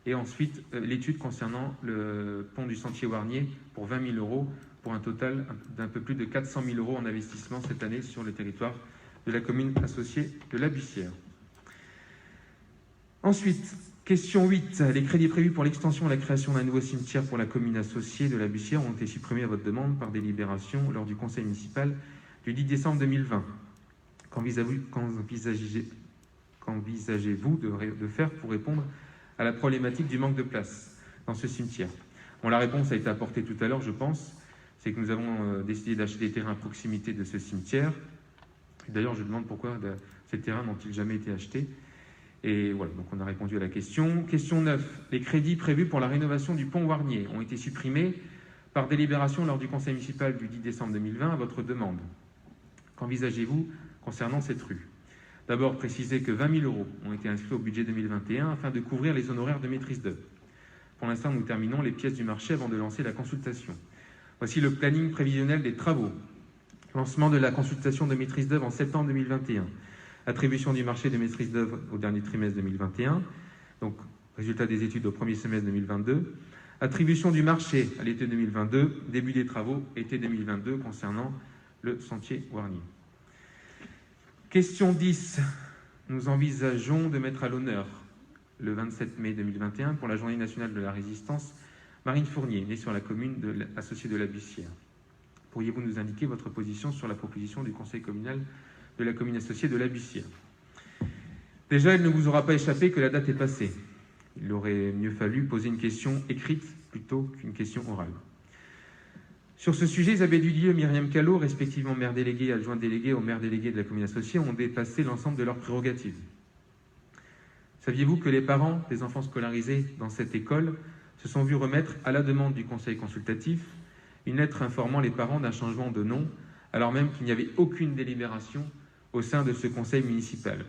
Et ensuite, l'étude concernant le pont du Sentier Warnier pour 20 000 €, pour un total d'un peu plus de 400 000 € en investissement cette année sur le territoire de la commune associée de la Buissière. Ensuite, question 8. Les crédits prévus pour l'extension et la création d'un nouveau cimetière pour la commune associée de la Buissière ont été supprimés à votre demande par délibération lors du conseil municipal du 10 décembre 2020. Qu'envisagez-vous de faire pour répondre à la problématique du manque de place dans ce cimetière ? Bon, la réponse a été apportée tout à l'heure, je pense. C'est que nous avons décidé d'acheter des terrains à proximité de ce cimetière. D'ailleurs, je demande pourquoi ces terrains n'ont-ils jamais été achetés. Et voilà, donc on a répondu à la question. Question 9. Les crédits prévus pour la rénovation du pont Warnier ont été supprimés par délibération lors du conseil municipal du 10 décembre 2020 à votre demande. Qu'envisagez-vous concernant cette rue ? D'abord, préciser que 20 000 € ont été inscrits au budget 2021 afin de couvrir les honoraires de maîtrise d'œuvre. Pour l'instant, nous terminons les pièces du marché avant de lancer la consultation. Voici le planning prévisionnel des travaux. Lancement de la consultation de maîtrise d'œuvre en septembre 2021. Attribution du marché de maîtrise d'œuvre au dernier trimestre 2021. Donc, résultat des études au premier semestre 2022. Attribution du marché à l'été 2022. Début des travaux, été 2022, concernant le sentier Warnier. Question 10. Nous envisageons de mettre à l'honneur, le 27 mai 2021, pour la Journée nationale de la résistance, Marine Fournier, née sur la commune associée de la Buissière. Pourriez-vous nous indiquer votre position sur la proposition du conseil communal de la commune associée de la Buissière ? Déjà, il ne vous aura pas échappé que la date est passée. Il aurait mieux fallu poser une question écrite plutôt qu'une question orale. Sur ce sujet, Isabelle Dulieu et Myriam Callot, respectivement maire déléguée et adjointe déléguée au maire délégué de la commune associée, ont dépassé l'ensemble de leurs prérogatives. Saviez-vous que les parents des enfants scolarisés dans cette école se sont vus remettre, à la demande du conseil consultatif, une lettre informant les parents d'un changement de nom, alors même qu'il n'y avait aucune délibération au sein de ce conseil municipal?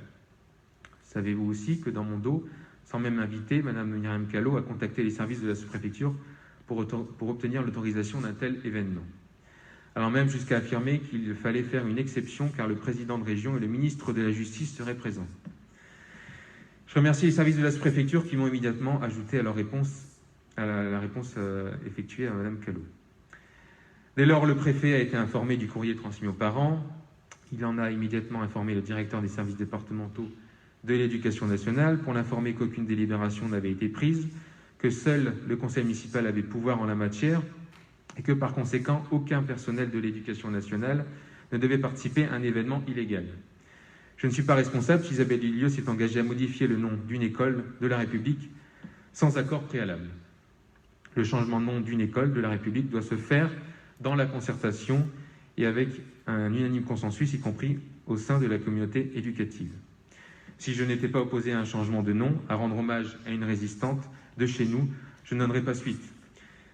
Savez-vous aussi que dans mon dos, sans même inviter, Mme Myriam Callot a contacté les services de la sous-préfecture pour obtenir l'autorisation d'un tel événement, alors même jusqu'à affirmer qu'il fallait faire une exception car le président de région et le ministre de la Justice seraient présents. Je remercie les services de la sous-préfecture qui m'ont immédiatement ajouté à leur réponse, la réponse effectuée à Mme Callot. Dès lors, le préfet a été informé du courrier transmis aux parents. Il en a immédiatement informé le directeur des services départementaux de l'éducation nationale pour l'informer qu'aucune délibération n'avait été prise, que seul le conseil municipal avait pouvoir en la matière et que par conséquent, aucun personnel de l'éducation nationale ne devait participer à un événement illégal. Je ne suis pas responsable si Isabelle Dulieu s'est engagée à modifier le nom d'une école de la République sans accord préalable. Le changement de nom d'une école de la République doit se faire dans la concertation et avec un unanime consensus, y compris au sein de la communauté éducative. Si je n'étais pas opposé à un changement de nom, à rendre hommage à une résistante de chez nous, je n'en donnerai pas suite.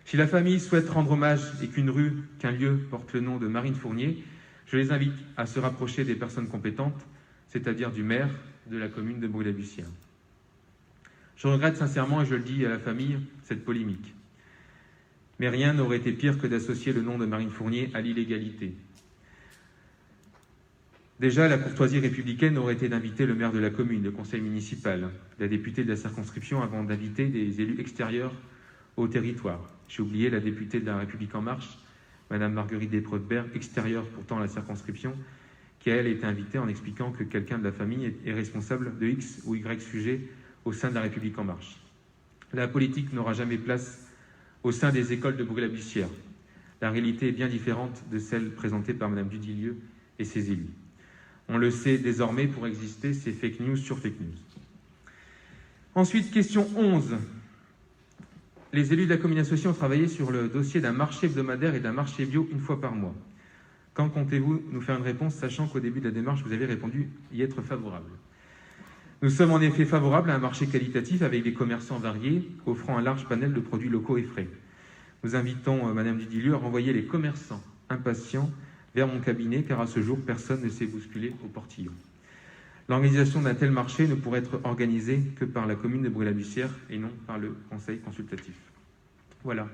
Si la famille souhaite rendre hommage et qu'un lieu porte le nom de Marine Fournier, je les invite à se rapprocher des personnes compétentes, c'est-à-dire du maire de la commune de Brûle-la-Bussière. Je regrette sincèrement, et je le dis à la famille, cette polémique. Mais rien n'aurait été pire que d'associer le nom de Marine Fournier à l'illégalité. Déjà, la courtoisie républicaine aurait été d'inviter le maire de la commune, le conseil municipal, la députée de la circonscription avant d'inviter des élus extérieurs au territoire. J'ai oublié la députée de la République En Marche, Madame Marguerite Despreaux-de-Berg, extérieure pourtant à la circonscription, qui a, elle, été invitée en expliquant que quelqu'un de la famille est responsable de X ou Y sujet au sein de la République En Marche. La politique n'aura jamais place au sein des écoles de Brûle-la-Bussière. La réalité est bien différente de celle présentée par Madame Dudilieu et ses élus. On le sait désormais, pour exister, c'est fake news sur fake news. Ensuite, question 11. Les élus de la commune associée ont travaillé sur le dossier d'un marché hebdomadaire et d'un marché bio une fois par mois. Quand comptez-vous nous faire une réponse, sachant qu'au début de la démarche, vous avez répondu y être favorable? Nous sommes en effet favorables à un marché qualitatif avec des commerçants variés, offrant un large panel de produits locaux et frais. Nous invitons Madame Dudilieu à renvoyer les commerçants impatients vers mon cabinet, car à ce jour, personne ne s'est bousculé au portillon. L'organisation d'un tel marché ne pourrait être organisée que par la commune de Brûle-la-Bussière et non par le conseil consultatif. Voilà.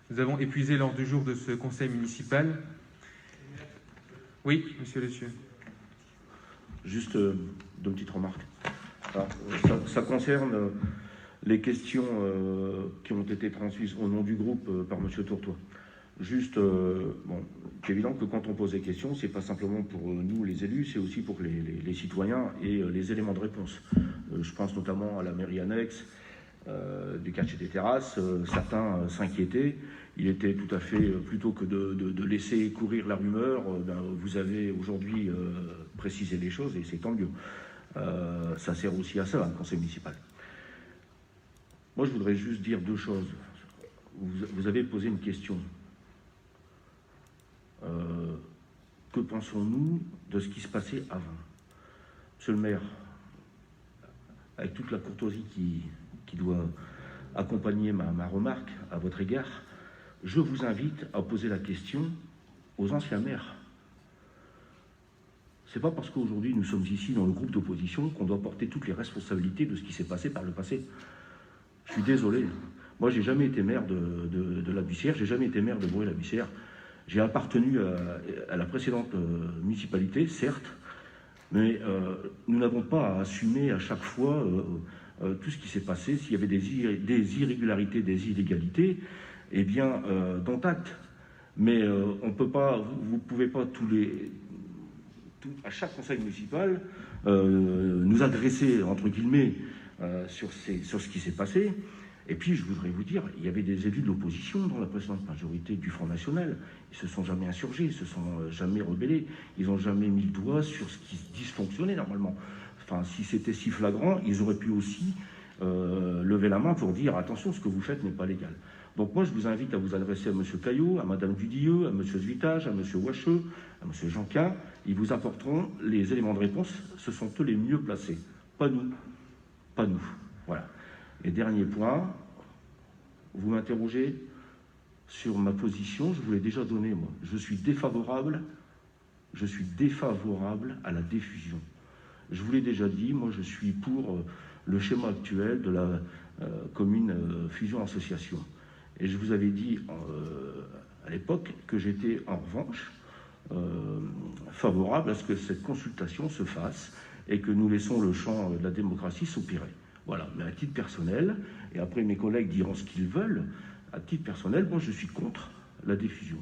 Nous avons épuisé l'ordre du jour de ce conseil municipal. Oui, monsieur Lessieux. Juste deux petites remarques. Alors, ça concerne les questions qui ont été transmises au nom du groupe par monsieur Tourtois. Juste, bon, c'est évident que quand on pose des questions, c'est pas simplement pour nous les élus, c'est aussi pour les citoyens et les éléments de réponse. Je pense notamment à la mairie annexe du quartier des Terrasses. Certains s'inquiétaient. Il était tout à fait, plutôt que de laisser courir la rumeur, vous avez aujourd'hui précisé les choses et c'est tant mieux. Ça sert aussi à ça, un conseil municipal. Moi, je voudrais juste dire deux choses. Vous avez posé une question. Que pensons-nous de ce qui se passait avant? Monsieur le maire, avec toute la courtoisie qui doit accompagner ma remarque à votre égard, je vous invite à poser la question aux anciens maires. C'est pas parce qu'aujourd'hui nous sommes ici dans le groupe d'opposition qu'on doit porter toutes les responsabilités de ce qui s'est passé par le passé. Je suis désolé. Moi, j'ai jamais été maire de la Bussière, j'ai jamais été maire de Brûle-la-Bussière. J'ai appartenu à la précédente municipalité, certes, mais nous n'avons pas à assumer à chaque fois tout ce qui s'est passé. S'il y avait des irrégularités, des illégalités, eh bien, dont acte. Mais on peut pas, vous ne pouvez pas à chaque conseil municipal nous adresser, entre guillemets, sur ce qui s'est passé. Et puis, je voudrais vous dire, il y avait des élus de l'opposition dans la précédente majorité du Front National. Ils ne se sont jamais insurgés, ils ne se sont jamais rebellés. Ils n'ont jamais mis le doigt sur ce qui dysfonctionnait normalement. Enfin, si c'était si flagrant, ils auraient pu aussi lever la main pour dire « Attention, ce que vous faites n'est pas légal ». Donc moi, je vous invite à vous adresser à M. Caillot, à Mme Dudilieu, à M. Zvitage, à M. Wacheux, à M. Janquin. Ils vous apporteront les éléments de réponse. Ce sont eux les mieux placés. Pas nous. Pas nous. Voilà. Et dernier point, vous m'interrogez sur ma position. Je vous l'ai déjà donné, moi. Je suis défavorable à la diffusion. Je vous l'ai déjà dit, moi, je suis pour le schéma actuel de la commune fusion-association. Et je vous avais dit à l'époque que j'étais en revanche favorable à ce que cette consultation se fasse et que nous laissons le champ de la démocratie s'opérer. Voilà, mais à titre personnel, et après mes collègues diront ce qu'ils veulent, à titre personnel, moi je suis contre la diffusion.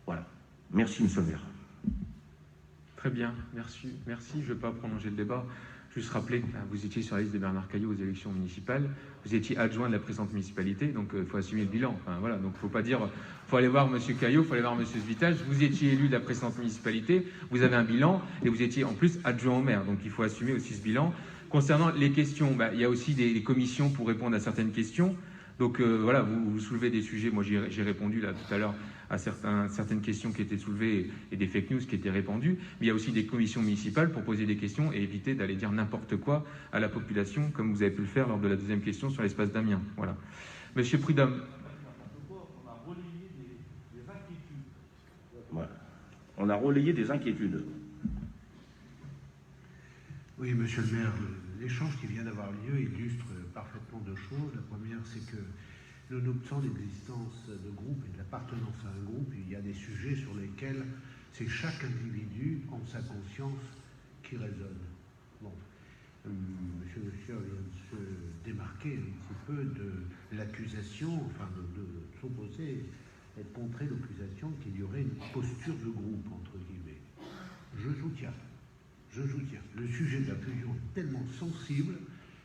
Voilà. Merci, monsieur le maire. Très bien, merci. Je ne vais pas prolonger le débat. Juste rappeler, vous étiez sur la liste de Bernard Caillot aux élections municipales, vous étiez adjoint de la présente municipalité, donc il faut assumer le bilan. Enfin, voilà, donc il ne faut pas dire, il faut aller voir M. Caillot, il faut aller voir M. Zvitage, vous étiez élu de la présente municipalité, vous avez un bilan, et vous étiez en plus adjoint au maire, donc il faut assumer aussi ce bilan. Concernant les questions, il y a aussi des commissions pour répondre à certaines questions. Donc voilà, vous soulevez des sujets. Moi, j'ai répondu là tout à l'heure à certaines questions qui étaient soulevées et des fake news qui étaient répandues. Mais il y a aussi des commissions municipales pour poser des questions et éviter d'aller dire n'importe quoi à la population, comme vous avez pu le faire lors de la deuxième question sur l'espace d'Amiens. Voilà. Monsieur Prudhomme. On a relayé des inquiétudes. Oui, monsieur le maire, l'échange qui vient d'avoir lieu illustre parfaitement deux choses. La première, c'est que nonobstant l'existence de groupes et de l'appartenance à un groupe, il y a des sujets sur lesquels c'est chaque individu en sa conscience qui résonne. Bon. Monsieur le Sieur vient de se démarquer un petit peu de l'accusation, enfin de s'opposer, et de contrer l'accusation qu'il y aurait une posture de groupe, entre guillemets. Je soutiens. Le sujet de la fusion est tellement sensible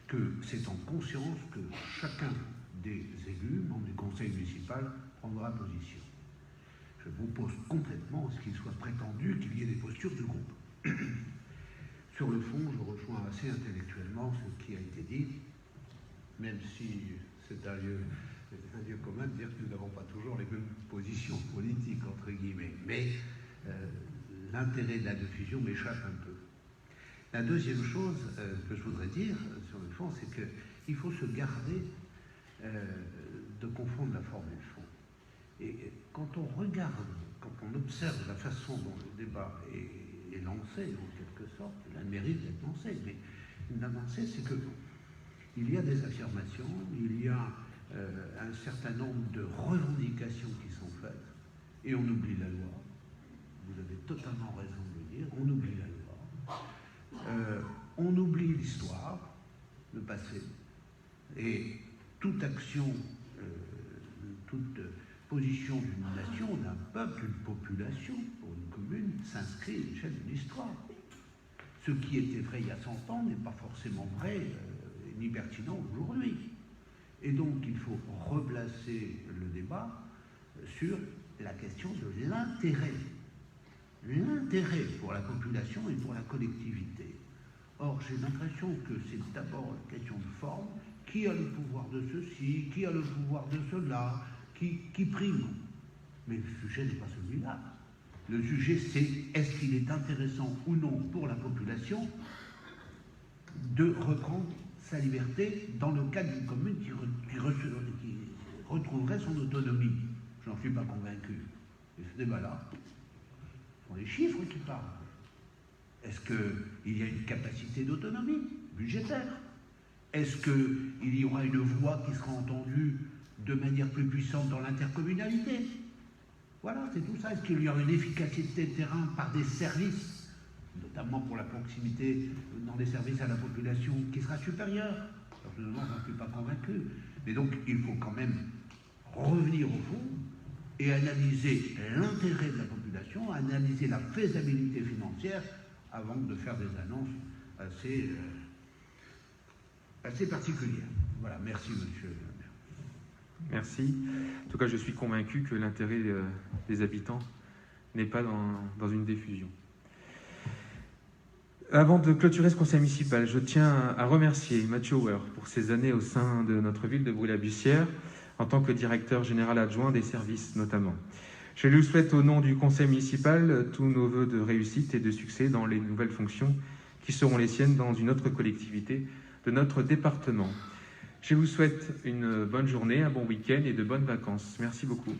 que c'est en conscience que chacun des élus, membres du conseil municipal, prendra position. Je m'oppose complètement à ce qu'il soit prétendu qu'il y ait des postures de groupe. Sur le fond, je rejoins assez intellectuellement ce qui a été dit, même si c'est un lieu commun de dire que nous n'avons pas toujours les mêmes positions politiques, entre guillemets. Mais l'intérêt de la diffusion m'échappe un peu. La deuxième chose que je voudrais dire sur le fond, c'est qu'il faut se garder de confondre la forme et le fond. Et quand on regarde, quand on observe la façon dont le débat est lancé, en quelque sorte, il a le mérite d'être lancé, mais l'avancée, c'est qu'il y a des affirmations, il y a un certain nombre de revendications qui sont faites, et on oublie la loi. Vous avez totalement raison de le dire, on oublie la loi. On oublie l'histoire, le passé, et toute action, toute position d'une nation, d'un peuple, d'une population, pour une commune, s'inscrit à l'échelle d'une histoire. Ce qui était vrai il y a 100 ans n'est pas forcément vrai ni pertinent aujourd'hui. Et donc il faut replacer le débat sur la question de l'intérêt. L'intérêt pour la population et pour la collectivité. Or, j'ai l'impression que c'est d'abord une question de forme. Qui a le pouvoir de ceci, qui a le pouvoir de cela, qui prime. Mais le sujet n'est pas celui-là. Le sujet, c'est est-ce qu'il est intéressant ou non pour la population de reprendre sa liberté dans le cadre d'une commune qui retrouverait son autonomie. J'en suis pas convaincu. Et ce débat-là, ce sont les chiffres qui parlent. Est-ce qu'il y a une capacité d'autonomie budgétaire? Est-ce qu'il y aura une voix qui sera entendue de manière plus puissante dans l'intercommunalité? Voilà, c'est tout ça. Est-ce qu'il y aura une efficacité de terrain par des services, notamment pour la proximité dans les services à la population, qui sera supérieure? Personnellement, je n'en suis pas convaincu. Mais donc, il faut quand même revenir au fond et analyser l'intérêt de la population, analyser la faisabilité financière avant de faire des annonces assez particulière. Voilà, merci monsieur le maire. Merci. En tout cas, je suis convaincu que l'intérêt des habitants n'est pas dans une diffusion. Avant de clôturer ce conseil municipal, je tiens à remercier Mathieu Auer pour ses années au sein de notre ville de Brûle-la-Bussière, en tant que directeur général adjoint des services notamment. Je lui souhaite au nom du conseil municipal tous nos vœux de réussite et de succès dans les nouvelles fonctions qui seront les siennes dans une autre collectivité de notre département. Je vous souhaite une bonne journée, un bon week-end et de bonnes vacances. Merci beaucoup.